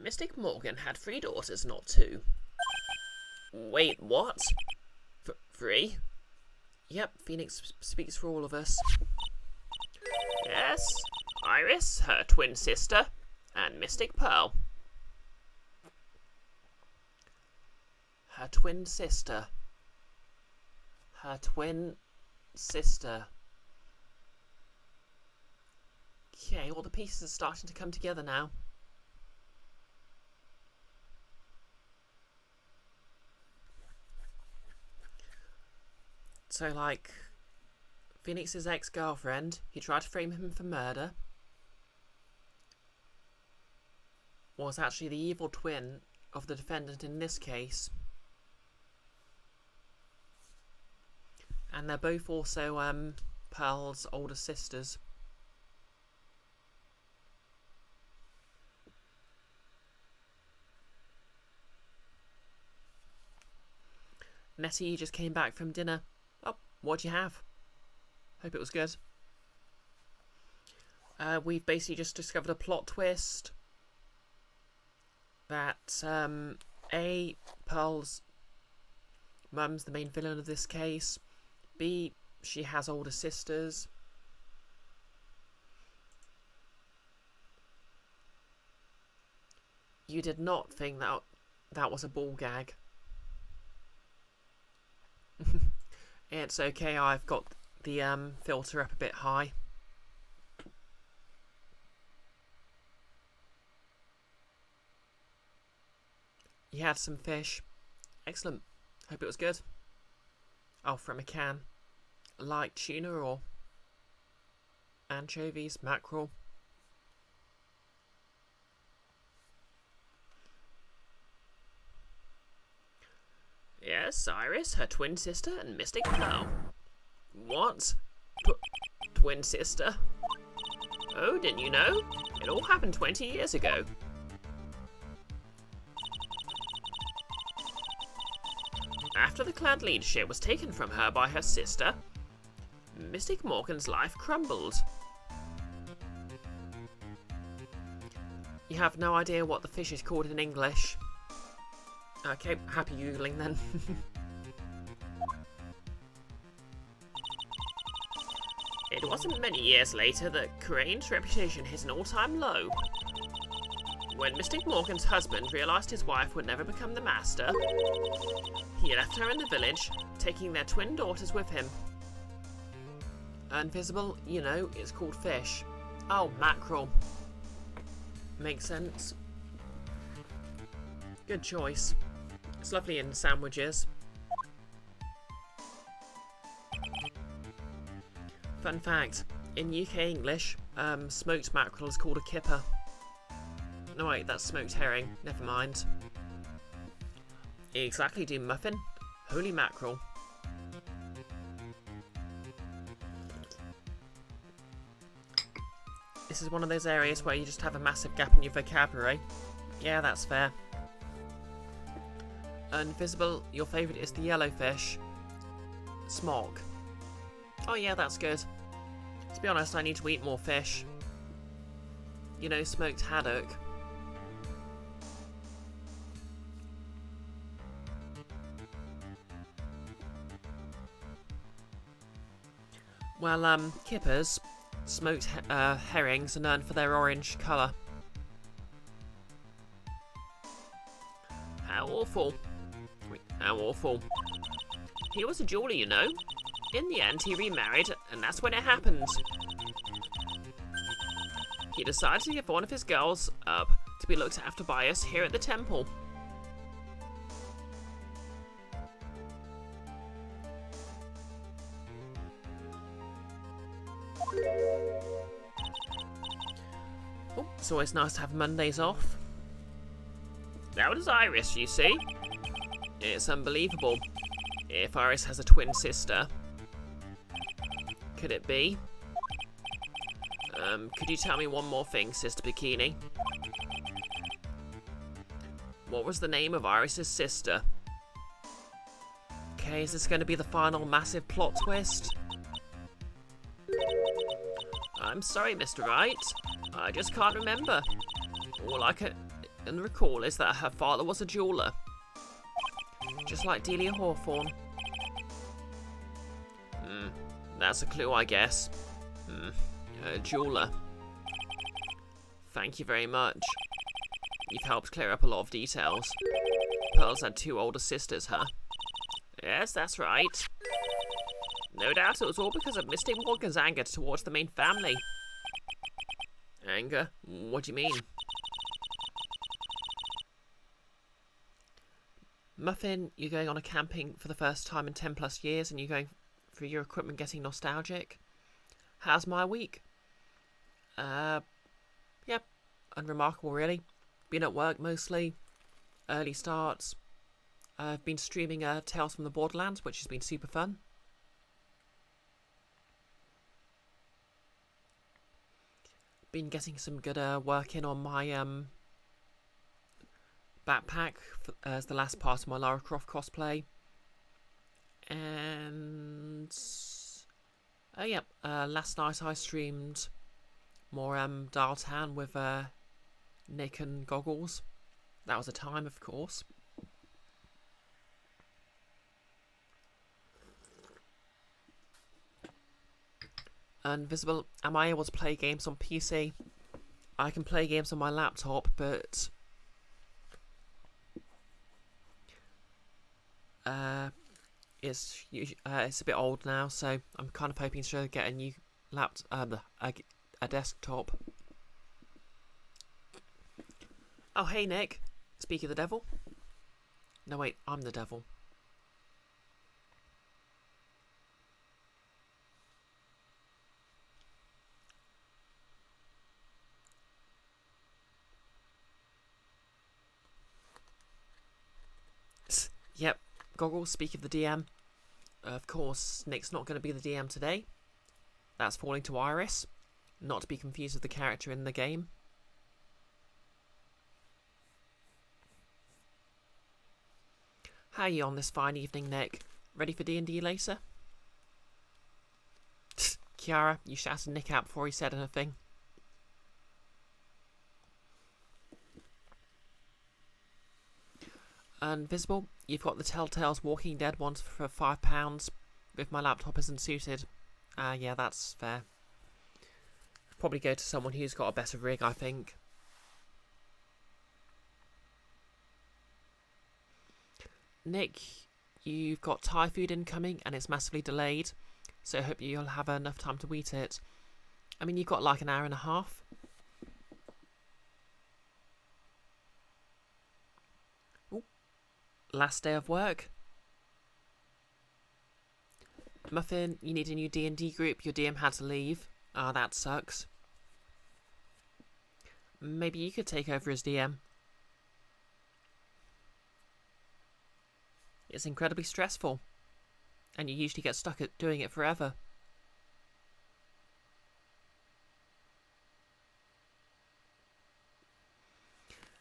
Speaker 1: Mystic Morgan had 3 daughters, not 2. Wait, what? 3? Yep, Phoenix speaks for all of us. Yes, Iris, her twin sister, and Mystic Pearl. Her twin sister. Her twin sister. Okay, all the pieces are starting to come together now. So, like, Phoenix's ex-girlfriend, he tried to frame him for murder, was actually the evil twin of the defendant in this case. And they're both also Pearl's older sisters. Nettie, you just came back from dinner. Oh, what'd you have? Hope it was good. We've basically just discovered a plot twist that A, Pearl's mum's the main villain of this case. B, she has older sisters. You did not think that was a ball gag. It's okay, I've got the filter up a bit high. You had some fish. Excellent. Hope it was good. Oh, from a can. Like tuna or anchovies, mackerel. Yes, Iris, her twin sister, and Mystic Pearl. What? Twin sister? Oh, didn't you know? It all happened 20 years ago. After the clan leadership was taken from her by her sister, Mystic Morgan's life crumbled. You have no idea what the fish is called in English. Okay, happy Googling then. It wasn't many years later that Crane's reputation hit an all-time low. When Mystic Morgan's husband realised his wife would never become the master, he left her in the village, taking their twin daughters with him. Invisible, you know, it's called fish. Oh, mackerel. Makes sense. Good choice. It's lovely in sandwiches. Fun fact, in UK English, smoked mackerel is called a kipper. No wait, that's smoked herring, never mind. Exactly, do muffin. Holy mackerel. This is one of those areas where you just have a massive gap in your vocabulary. Yeah, that's fair. Invisible, your favourite is the yellowfish. Smog. Oh yeah, that's good. To be honest, I need to eat more fish. You know, smoked haddock. Well, kippers, smoked herrings are known for their orange colour. How awful. How awful. He was a jeweler, you know. In the end, he remarried, and that's when it happened. He decided to give one of his girls up to be looked after by us here at the temple. Oh, it's always nice to have Mondays off. That was Iris, you see. It's unbelievable. If Iris has a twin sister. Could it be? Could you tell me one more thing, Sister Bikini? What was the name of Iris's sister? Okay, is this going to be the final massive plot twist? I'm sorry, Mr. Wright. I just can't remember. All I can recall is that her father was a jeweler. Just like Delia Hawthorne. That's a clue, I guess. A jeweler. Thank you very much. You've helped clear up a lot of details. Pearl's had 2 older sisters, huh? Yes, that's right. No doubt it was all because of Misty Morgan's anger towards the main family. Anger? What do you mean? Muffin, you're going on a camping for the first time in 10+ years and you're going through your equipment getting nostalgic. How's my week? Yeah, unremarkable really. Been at work mostly. Early starts. I've been streaming Tales from the Borderlands, which has been super fun. Been getting some good work in on my backpack as the last part of my Lara Croft cosplay. And oh yeah, last night I streamed more Dial Town with Nick and Goggles. That was a time, of course. Invisible, am I able to play games on PC? I can play games on my laptop, but it's a bit old now, so I'm kind of hoping to get a new a desktop. Oh, hey Nick. Speak of the devil. No wait, I'm the devil. Yep, Goggles, speak of the DM. Of course, Nick's not going to be the DM today. That's falling to Iris. Not to be confused with the character in the game. How are you on this fine evening, Nick? Ready for D&D later? Kiara, you shouted Nick out before he said anything. Invisible, you've got the Telltale's Walking Dead ones for £5 if my laptop isn't suited. Yeah, that's fair. Probably go to someone who's got a better rig, I think. Nick, you've got Thai food incoming and it's massively delayed, so I hope you'll have enough time to eat it. I mean, you've got like an hour and a half. Ooh. Last day of work. Muffin, you need a new D&D group. Your DM had to leave. Ah, that sucks. Maybe you could take over as DM. It's incredibly stressful. And you usually get stuck at doing it forever.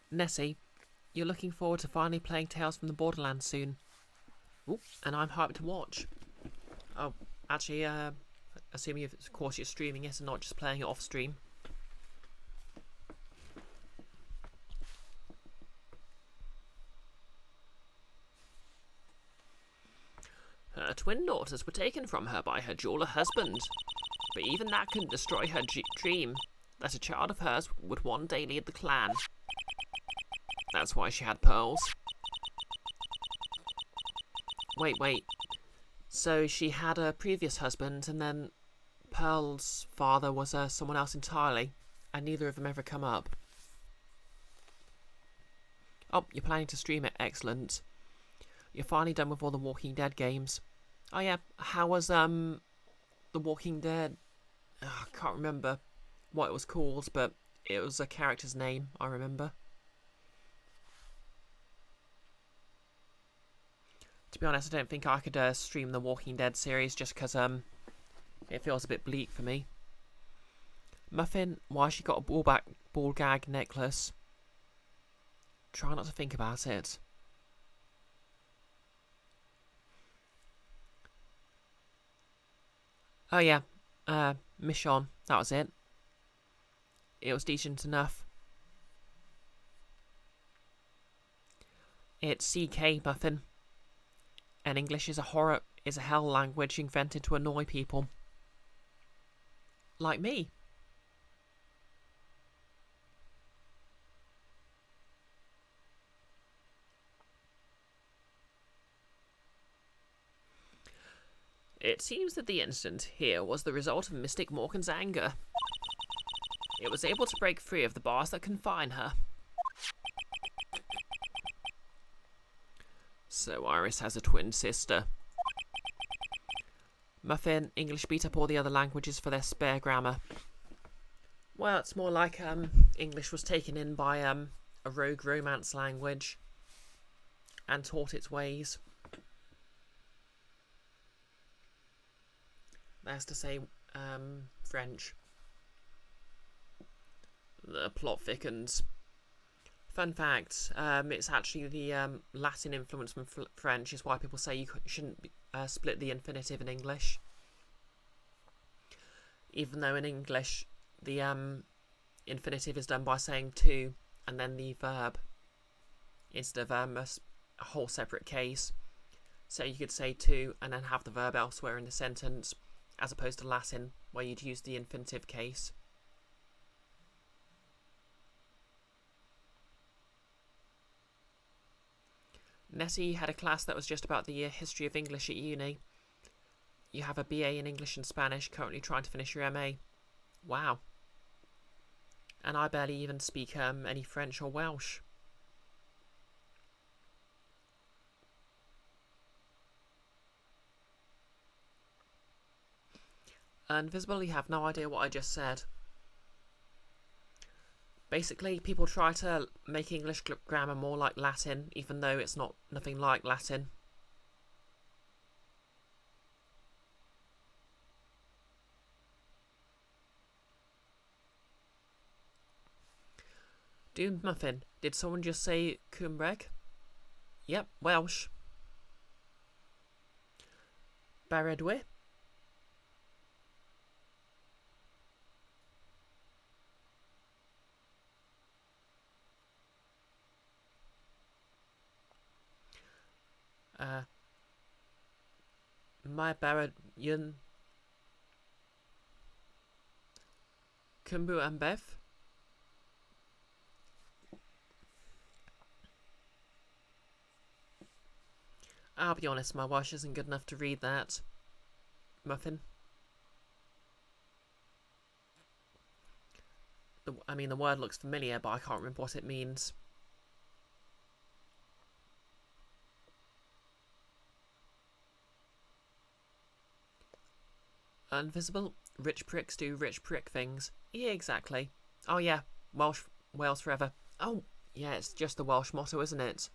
Speaker 1: Nessie, you're looking forward to finally playing Tales from the Borderlands soon. Ooh, and I'm hyped to watch. Oh, actually, assuming of course you're streaming it and not just playing it off stream. Her twin daughters were taken from her by her jeweler husband, but even that couldn't destroy her dream that a child of hers would one day lead the clan. That's why she had pearls. Wait. So she had a previous husband, and then Pearl's father was someone else entirely, and neither of them ever come up. Oh, you're planning to stream it. Excellent. You're finally done with all the Walking Dead games. Oh yeah, how was The Walking Dead? I can't remember what it was called, but it was a character's name, I remember. To be honest, I don't think I could stream the Walking Dead series just because it feels a bit bleak for me. Muffin, why she got a ball gag necklace? Try not to think about it. Oh yeah, Michonne, that was it. It was decent enough. It's CK, Muffin. And English is a hell language invented to annoy people. Like me. It seems that the incident here was the result of Mystic Morgan's anger. It was able to break free of the bars that confine her. So Iris has a twin sister. Muffin, English beat up all the other languages for their spare grammar. Well, it's more like English was taken in by a rogue romance language and taught its ways. That's to say, French. The plot thickens. Fun fact, it's actually the Latin influence from French is why people say you shouldn't split the infinitive in English. Even though in English, the infinitive is done by saying to and then the verb instead of a whole separate case. So you could say to and then have the verb elsewhere in the sentence, as opposed to Latin, where you'd use the infinitive case. Nessie had a class that was just about the history of English at uni. You have a BA in English and Spanish, currently trying to finish your MA. Wow. And I barely even speak any French or Welsh. Invisible, you have no idea what I just said. Basically, people try to make English grammar more like Latin, even though it's nothing like Latin. Doom Muffin, did someone just say Cumbreg? Yep, Welsh. Baredwe? My Barad Yun Kumbu and Bev. I'll be honest, my Welsh isn't good enough to read that. Muffin. The word looks familiar, but I can't remember what it means. Invisible? Rich pricks do rich prick things. Yeah, exactly. Oh yeah, Wales forever. Oh, yeah, it's just the Welsh motto, isn't it?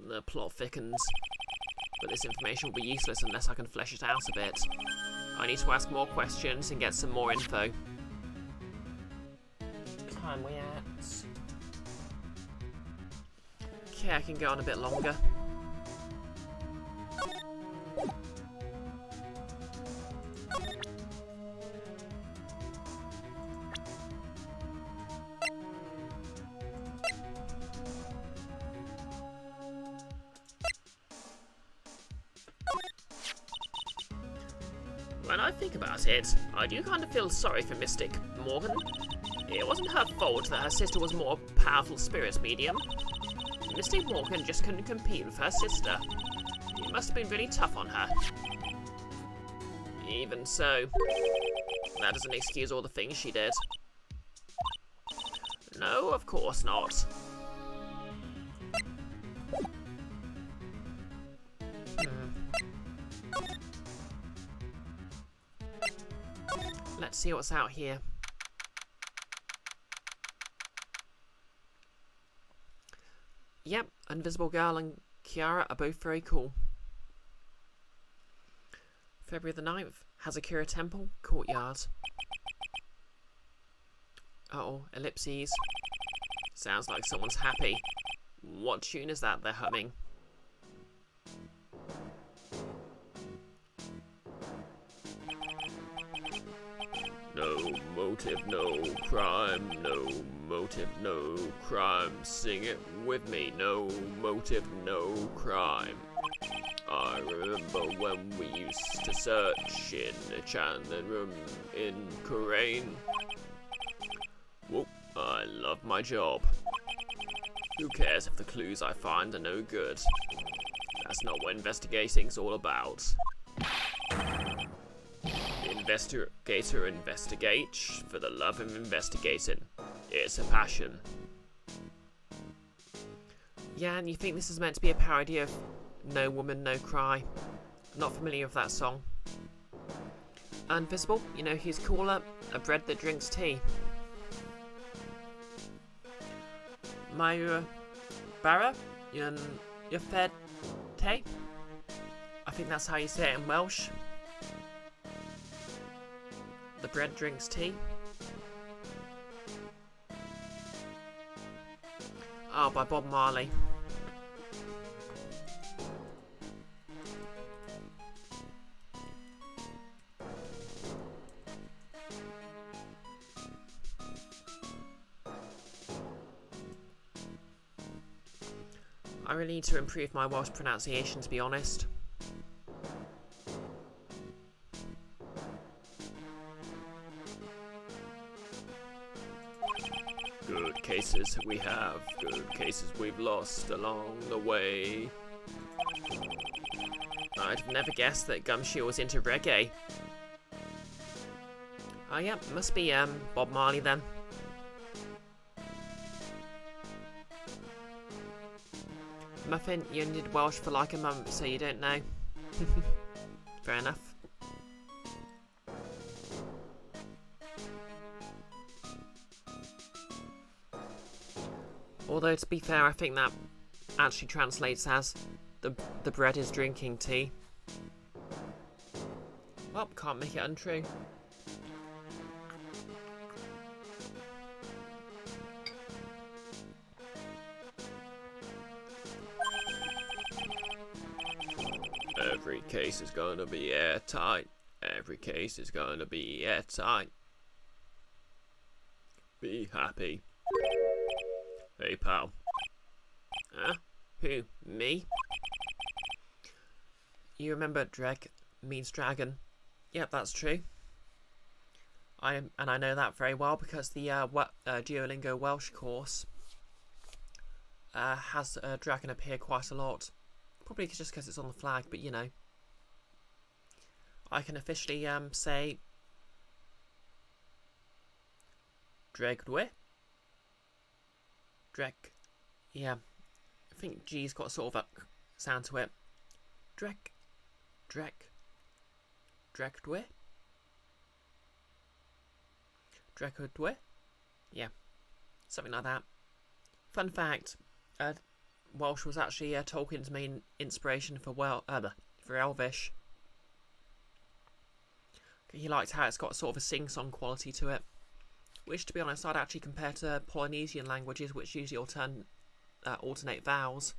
Speaker 1: The plot thickens. But this information will be useless unless I can flesh it out a bit. I need to ask more questions and get some more info. Time we at? Okay, I can go on a bit longer. That's it. I do kind of feel sorry for Mystic Morgan. It wasn't her fault that her sister was a more powerful spirits medium. Mystic Morgan just couldn't compete with her sister. It must have been really tough on her. Even so, that doesn't excuse all the things she did. No, of course not. Let's see what's out here. Yep, Invisible Girl and Kiara are both very cool. February the 9th, Azakura Temple, Courtyard. Uh-oh, ellipses. Sounds like someone's happy. What tune is that they're humming? No motive, no crime. No motive, no crime. Sing it with me. No motive, no crime. I remember when we used to search in a channeling room in Korean. Whoop, I love my job. Who cares if the clues I find are no good? That's not what investigating's all about. The investigator investigates for the love of investigating. It's a passion. Yeah, and you think this is meant to be a parody of No Woman, No Cry? I'm not familiar with that song. Invisible, you know who's cooler? A bread that drinks tea. My Barra, your fed tea? I think that's how you say it in Welsh. The bread drinks tea. Oh, by Bob Marley. I really need to improve my Welsh pronunciation, to be honest. Good cases we have, good cases we've lost along the way. I'd have never guessed that Gumshoe was into reggae. Oh yeah, must be Bob Marley then. Muffin, you only did Welsh for like a month, so you don't know. Fair enough. Although, to be fair, I think that actually translates as the bread is drinking tea. Well, can't make it untrue. Every case is gonna be airtight. Every case is gonna be airtight. Be happy. Hey, pal. Huh? Who? Me? You remember Dreg means dragon? Yep, that's true. I know that very well because the Duolingo Welsh course has a dragon appear quite a lot. Probably just because it's on the flag, but you know. I can officially say Dregdwe. Dreg. Yeah. I think G's got sort of a sound to it. Dreg. Dregdwe. Dregdwe. Yeah. Something like that. Fun fact. Welsh was actually Tolkien's main inspiration for Elvish. He liked how it's got sort of a sing-song quality to it, which, to be honest, I'd actually compare to Polynesian languages, which usually alternate vowels.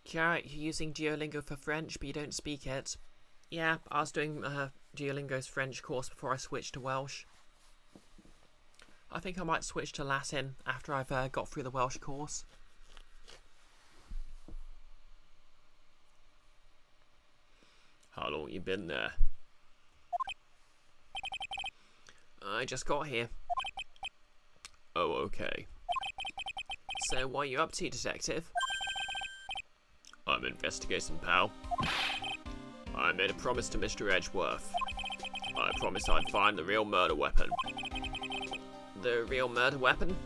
Speaker 1: Kiara, you're using Duolingo for French, but you don't speak it. Yeah, I was doing Duolingo's French course before I switched to Welsh. I think I might switch to Latin after I've got through the Welsh course. How long you been there? I just got here. Oh, okay. So, what are you up to, detective? I'm investigating, pal. I made a promise to Mr. Edgeworth. I promised I'd find the real murder weapon. The real murder weapon?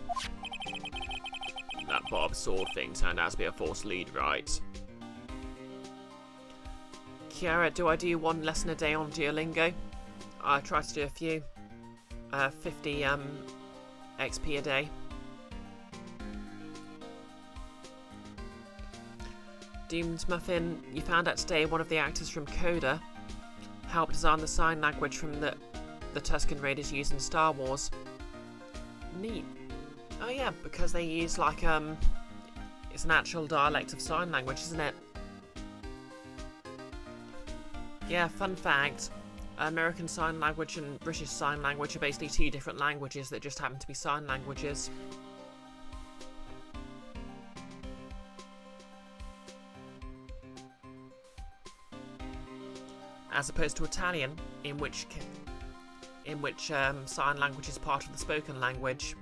Speaker 1: That Bob sword thing turned out to be a false lead, right? Kiara, do I do 1 lesson a day on Duolingo? I try to do a few. 50 XP a day. Doomed Muffin, you found out today one of the actors from Coda helped design the sign language from the Tusken Raiders used in Star Wars. Neat. Oh yeah, because they use like it's an actual dialect of sign language, isn't it? Yeah, fun fact. American Sign Language and British Sign Language are basically 2 different languages that just happen to be sign languages. As opposed to Italian, in which sign language is part of the spoken language.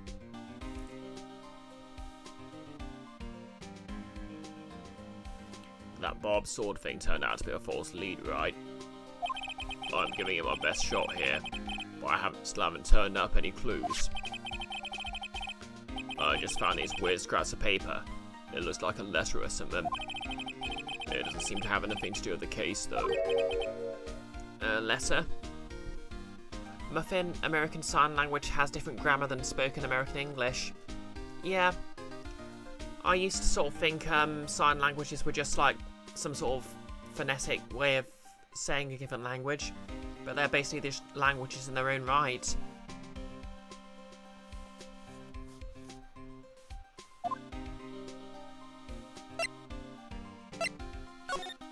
Speaker 1: That Bob sword thing turned out to be a false lead, right? I'm giving it my best shot here, but I still haven't turned up any clues. I just found these weird scraps of paper. It looks like a letter or something. It doesn't seem to have anything to do with the case, though. A letter? Muffin, American Sign Language has different grammar than spoken American English. Yeah. I used to sort of think sign languages were just like some sort of phonetic way of saying a given language, but they're basically just languages in their own right.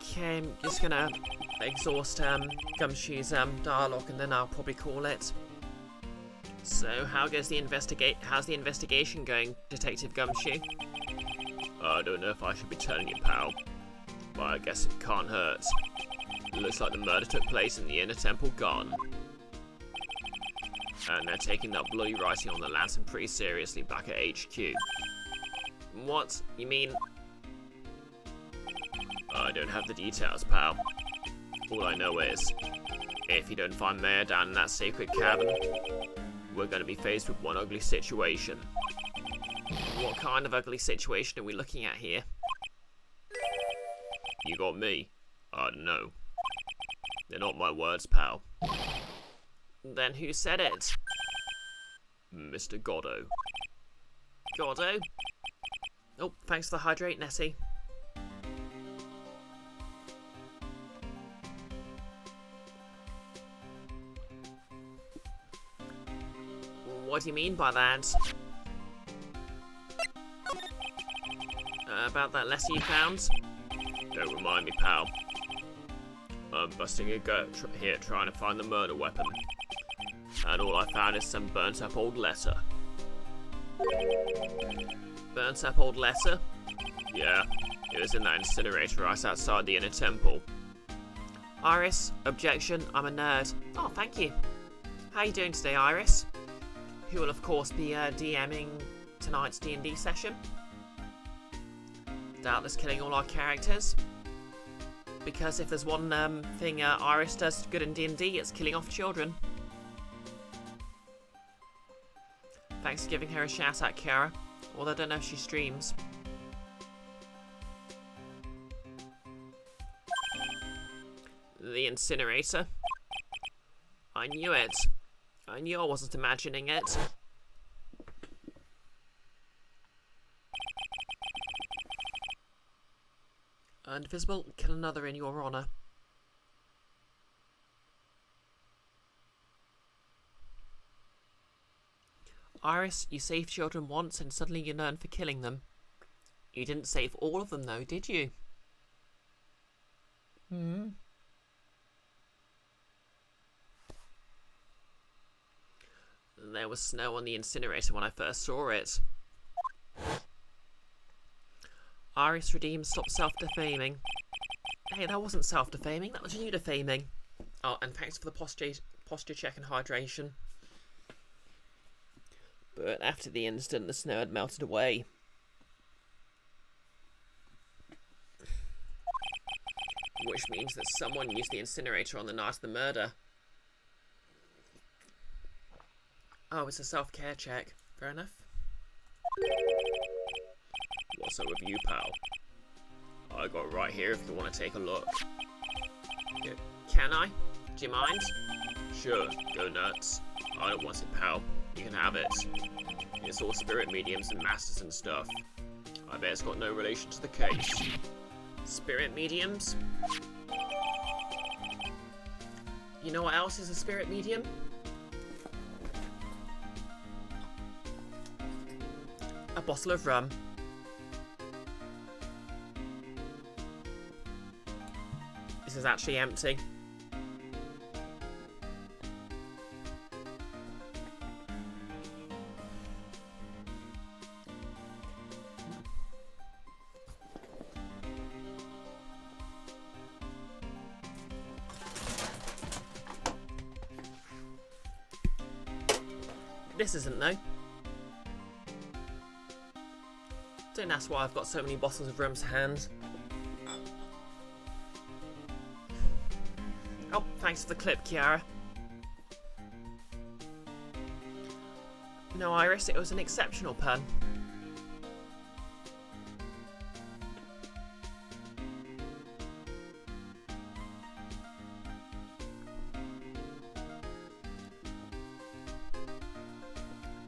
Speaker 1: Okay, I'm just gonna exhaust Gumshoe's dialogue and then I'll probably call it. So, how's the investigation going, Detective Gumshoe? I don't know if I should be telling you, pal, but I guess it can't hurt. It looks like the murder took place in the inner temple garden. And they're taking that bloody writing on the lantern pretty seriously back at HQ. What? You mean? I don't have the details, pal. All I know is, if you don't find Mayor down in that sacred cavern, we're going to be faced with one ugly situation. What kind of ugly situation are we looking at here? You got me. I don't know. They're not my words, pal. Then who said it? Mr. Goddo. Goddo? Oh, thanks for the hydrate, Nessie. What do you mean by that? About that letter you found? Don't remind me, pal. I'm busting a gut here trying to find the murder weapon. And all I found is some burnt up old letter. Burnt up old letter? Yeah, it was in that incinerator right outside the inner temple. Iris, objection, I'm a nerd. Oh, thank you. How are you doing today, Iris? Who will of course be DMing tonight's D&D session. Doubtless killing all our characters. Because if there's one thing Iris does good in D&D, it's killing off children. Thanks for giving her a shout out, Kiara. Although I don't know if she streams. The incinerator. I knew it. I knew I wasn't imagining it. Invisible, kill another in your honour. Iris, you saved children once and suddenly you learn for killing them. You didn't save all of them though, did you? Hmm? There was snow on the incinerator when I first saw it. Iris redeemed, stop self-defaming. Hey, that wasn't self-defaming, that was you defaming. Oh, and thanks for the posture check and hydration. But after the incident, the snow had melted away. Which means that someone used the incinerator on the night of the murder. Oh, it's a self-care check. Fair enough. What's up with you, pal? I got it right here if you want to take a look. Can I? Do you mind? Sure, go nuts. I don't want it, pal. You can have it. It's all spirit mediums and masters and stuff. I bet it's got no relation to the case. Spirit mediums? You know what else is a spirit medium? A bottle of rum. This is actually empty. This isn't, though. Don't ask why I've got so many bottles of rum to hand. Oh, thanks for the clip, Kiara. No, Iris, it was an exceptional pun.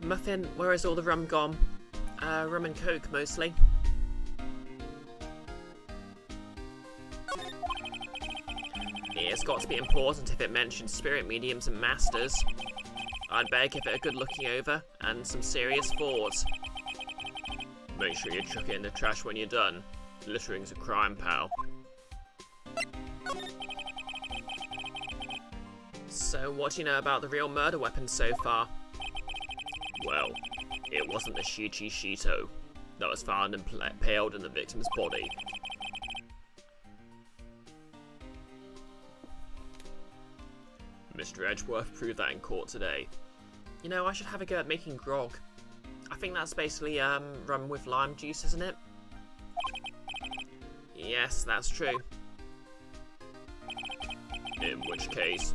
Speaker 1: Muffin, where has all the rum gone? Rum and coke, mostly. It's got to be important if it mentions spirit mediums and masters. I'd better give it a good looking over, and some serious thought. Make sure you chuck it in the trash when you're done. Littering's a crime, pal. So, what do you know about the real murder weapon so far? Well, it wasn't the Shichi Shito that was found impaled in the victim's body. Mr. Edgeworth proved that in court today. You know, I should have a go at making grog. I think that's basically rum with lime juice, isn't it? Yes, that's true. In which case,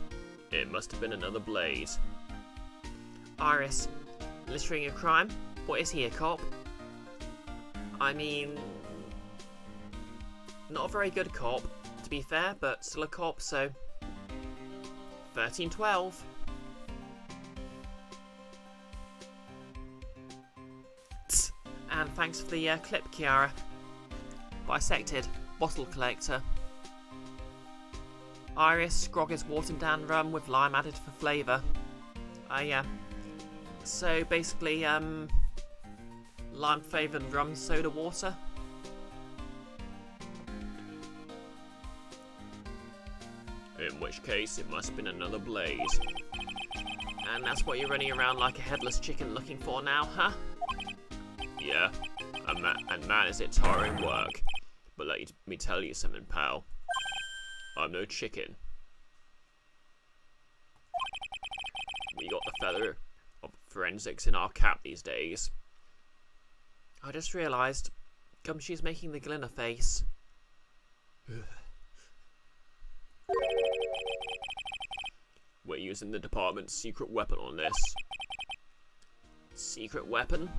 Speaker 1: it must have been another blaze. Iris, littering a crime? What is he, a cop? I mean, not a very good cop, to be fair, but still a cop, so 1312. Tss. And thanks for the clip, Kiara. Bisected, bottle collector. Iris, grog is watered down rum with lime added for flavour. Yeah. So basically, lime flavoured rum soda water. In which case, it must have been another blaze. And that's what you're running around like a headless chicken looking for now, huh? Yeah, and man is it tiring work. But let me tell you something, pal. I'm no chicken. We got the feather of forensics in our cap these days. I just realised Gumshoe's making the Glinner face. We're using the department's secret weapon on this. Secret weapon?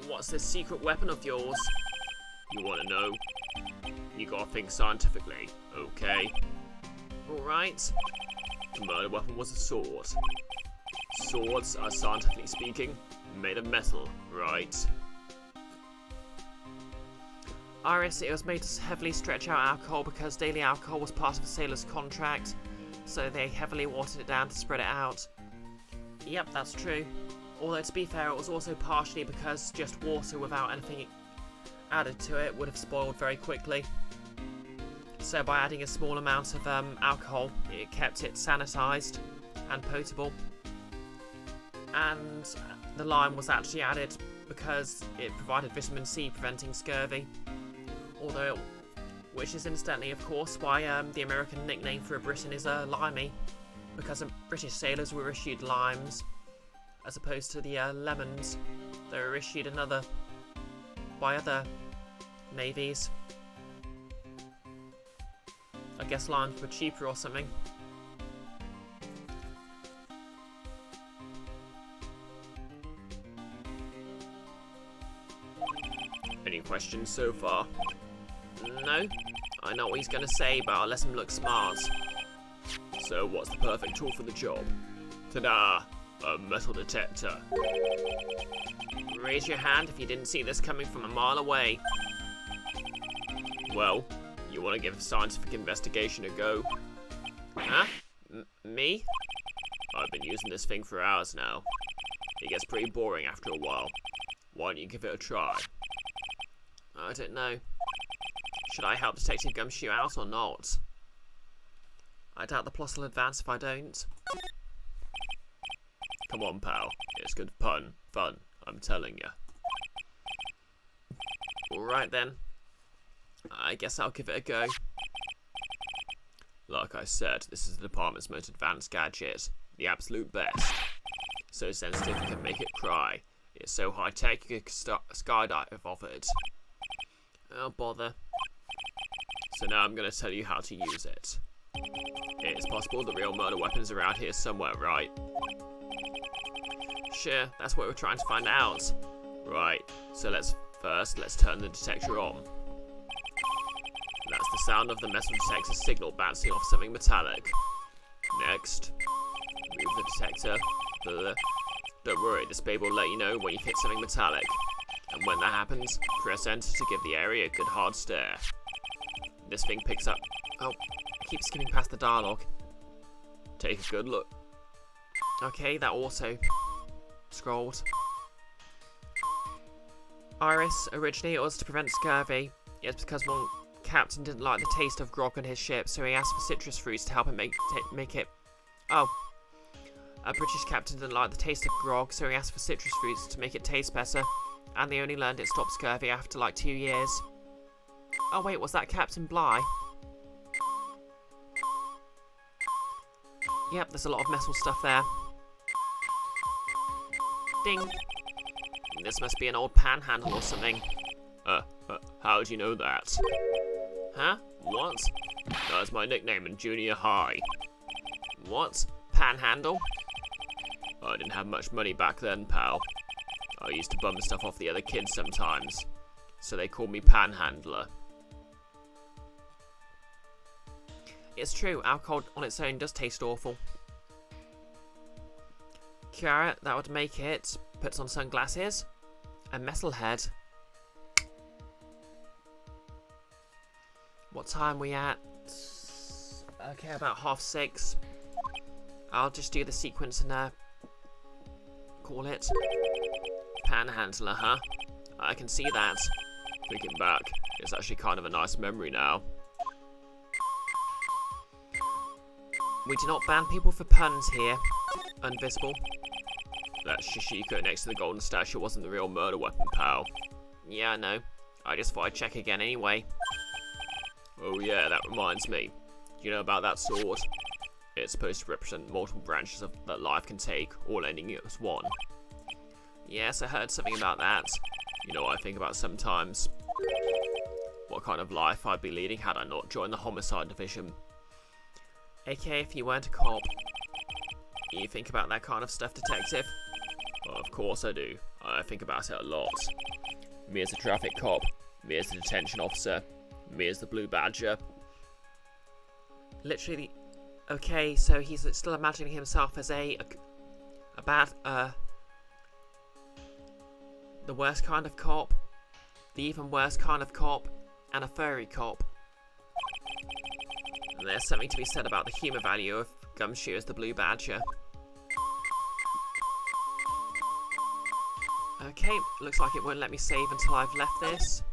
Speaker 1: What's this secret weapon of yours? You want to know? You gotta think scientifically, okay? Alright. The murder weapon was a sword. Swords are, scientifically speaking, made of metal, right? Iris, it was made to heavily stretch out alcohol because daily alcohol was part of a sailor's contract, so they heavily watered it down to spread it out. Yep, that's true. Although, to be fair, it was also partially because just water without anything added to it would have spoiled very quickly. So by adding a small amount of alcohol, it kept it sanitised and potable. and the lime was actually added because it provided vitamin C, preventing scurvy. Although, which is incidentally, of course, why the American nickname for Britain is limey, because British sailors were issued limes as opposed to the lemons that were issued by other navies. I guess limes were cheaper or something. Any questions so far? No? I know what he's gonna say, but I'll let him look smart. So what's the perfect tool for the job? Ta-da! A metal detector. Raise your hand if you didn't see this coming from a mile away. Well, you want to give scientific investigation a go? Huh? Me? I've been using this thing for hours now. It gets pretty boring after a while. Why don't you give it a try? I don't know. Should I help Detective Gumshoe out or not? I doubt the plus will advance if I don't. Come on, pal. It's good fun, I'm telling you. Alright then. I guess I'll give it a go. Like I said, this is the department's most advanced gadget. The absolute best. So sensitive you can make it cry. It's so high-tech you could skydive off it. Oh, bother. So now I'm going to tell you how to use it. It's possible the real murder weapon's around here somewhere, right? Sure, that's what we're trying to find out. Right, so let's turn the detector on. That's the sound of the metal detector's signal bouncing off something metallic. Next, move the detector. Don't worry, this babe will let you know when you've hit something metallic. And when that happens, press enter to give the area a good hard stare. This thing picks up... Oh, I keep skipping past the dialogue. Take a good look. Okay, that also scrolled. Iris, originally it was to prevent scurvy. It's because one captain didn't like the taste of grog on his ship, so he asked for citrus fruits to help him make it... Oh. A British captain didn't like the taste of grog, so he asked for citrus fruits to make it taste better. And they only learned it stopped scurvy after like 2 years. Oh wait, was that Captain Bligh? Yep, there's a lot of metal stuff there. Ding. This must be an old panhandle or something. How do you know that? Huh? What? That's my nickname in junior high. What? Panhandle? I didn't have much money back then, pal. I used to bum stuff off the other kids sometimes, so they called me Panhandler. It's true, alcohol on its own does taste awful. Kiara, that would make it. Puts on sunglasses. A metal head. What time are we at? Okay, about 6:30. I'll just do the sequence and call it. Panhandler, huh? I can see that. Thinking back, it's actually kind of a nice memory now. We do not ban people for puns here. Invisible. That Shishiko next to the golden statue wasn't the real murder weapon, pal. Yeah, I know. I just thought I'd check again anyway. Oh yeah, that reminds me. Do you know about that sword? It's supposed to represent multiple branches that life can take, all ending as one. Yes, I heard something about that. You know what I think about sometimes? What kind of life I'd be leading had I not joined the homicide division. AK, if you weren't a cop. You think about that kind of stuff, detective? Well, of course I do. I think about it a lot. Me as a traffic cop. Me as the detention officer. Me as the blue badger. Literally... Okay, so he's still imagining himself as a bad, the worst kind of cop, the even worse kind of cop, and a furry cop. And there's something to be said about the humour value of Gumshoe as the blue badger. Okay, looks like it won't let me save until I've left this.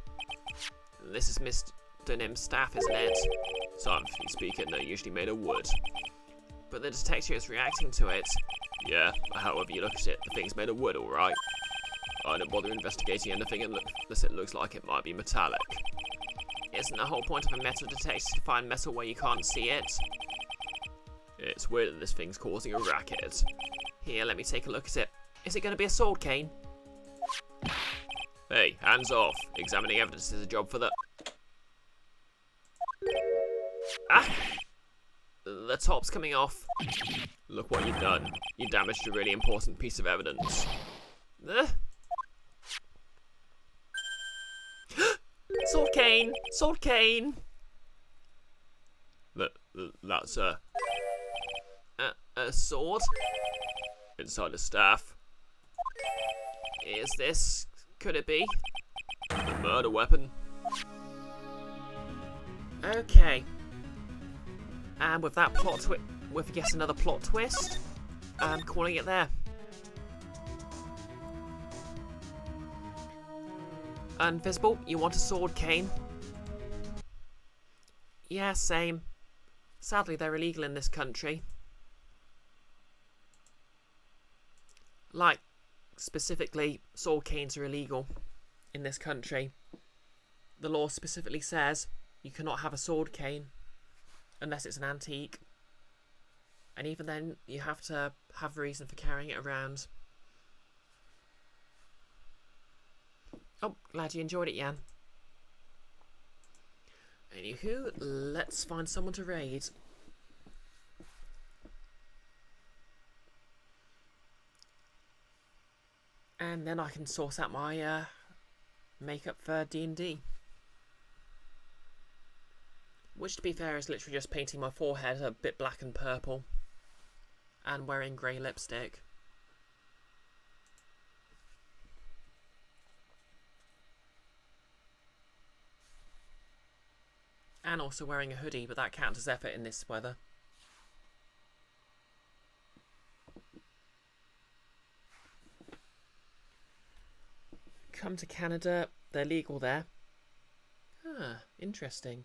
Speaker 1: This is Mr. Dunham's staff, isn't it? Scientifically speaking, they're usually made of wood. But the detector is reacting to it.
Speaker 3: Yeah, however you look at it, the thing's made of wood, alright. I don't bother investigating anything unless it looks like it might be metallic.
Speaker 1: Isn't the whole point of a metal detector to find metal where you can't see it?
Speaker 3: It's weird that this thing's causing a racket.
Speaker 1: Here, let me take a look at it. Is it going to be a sword cane?
Speaker 3: Hey, hands off. Examining evidence is a job for the...
Speaker 1: Ah! The top's coming off.
Speaker 3: Look what you've done. You damaged a really important piece of evidence.
Speaker 1: Sword cane! Sword cane!
Speaker 3: That's a
Speaker 1: sword?
Speaker 3: inside a staff.
Speaker 1: Is this... could it be?
Speaker 3: A murder weapon.
Speaker 1: Okay. And with that plot twist, with yet another plot twist, I'm calling it there. Invisible, you want a sword cane? Yeah, same. Sadly, they're illegal in this country. Like, specifically, sword canes are illegal in this country. The law specifically says you cannot have a sword cane unless it's an antique. And even then, you have to have a reason for carrying it around. Oh, glad you enjoyed it, Jan. Anywho, let's find someone to raid. And then I can source out my makeup for D&D. Which, to be fair, is literally just painting my forehead a bit black and purple. And wearing grey lipstick. And also wearing a hoodie, but that counts as effort in this weather. Come to Canada, they're legal there. Ah, interesting.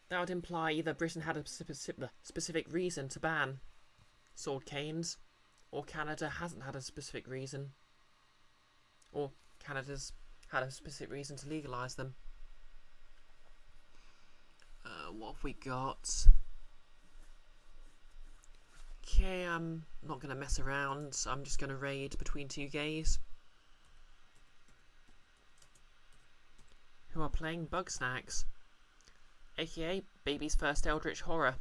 Speaker 1: That would imply either Britain had a specific reason to ban sword canes, or Canada hasn't had a specific reason. Or Canada's had a specific reason to legalise them. What have we got? Okay, I'm not going to mess around. I'm just going to raid between two gays who are playing Bug Snacks, aka Baby's First Eldritch Horror.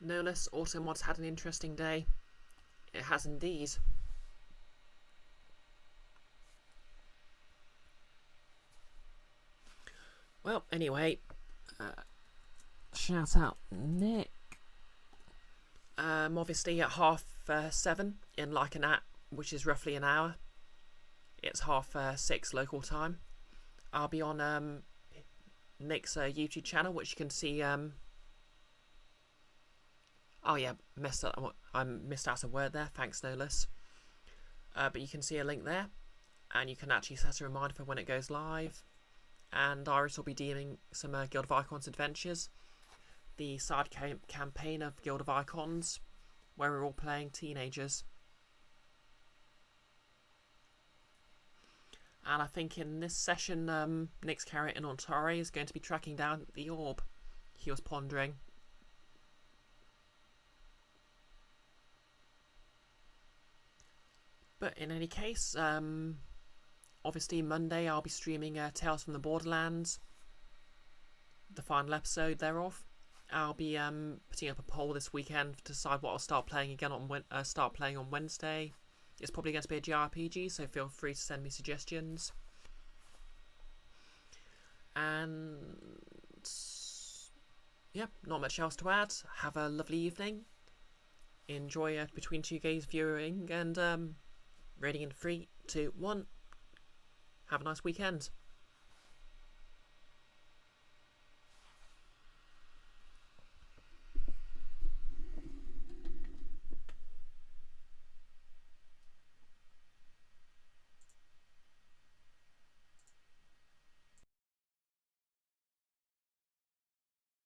Speaker 1: No less, Automod's had an interesting day. It has indeed. Well, anyway, shout out Nick. Obviously at 7:30 in like which is roughly an hour. It's 6:30 local time. I'll be on Nick's YouTube channel, which you can see. Oh yeah, I missed out a word there. Thanks, Nolus. But you can see a link there, and you can actually set a reminder for when it goes live. And Iris will be DMing some Guild of Icons adventures, the side campaign of Guild of Icons, where we're all playing teenagers. And I think in this session, Nick's character Nontare is going to be tracking down the orb he was pondering. But in any case, obviously Monday I'll be streaming Tales from the Borderlands, the final episode thereof. I'll be putting up a poll this weekend to decide what I'll start playing again on Wednesday. It's probably going to be a JRPG, so feel free to send me suggestions. And yeah, not much else to add. Have a lovely evening. Enjoy Between Two Gays viewing, and rating in 3, 2, 1. Have a nice weekend.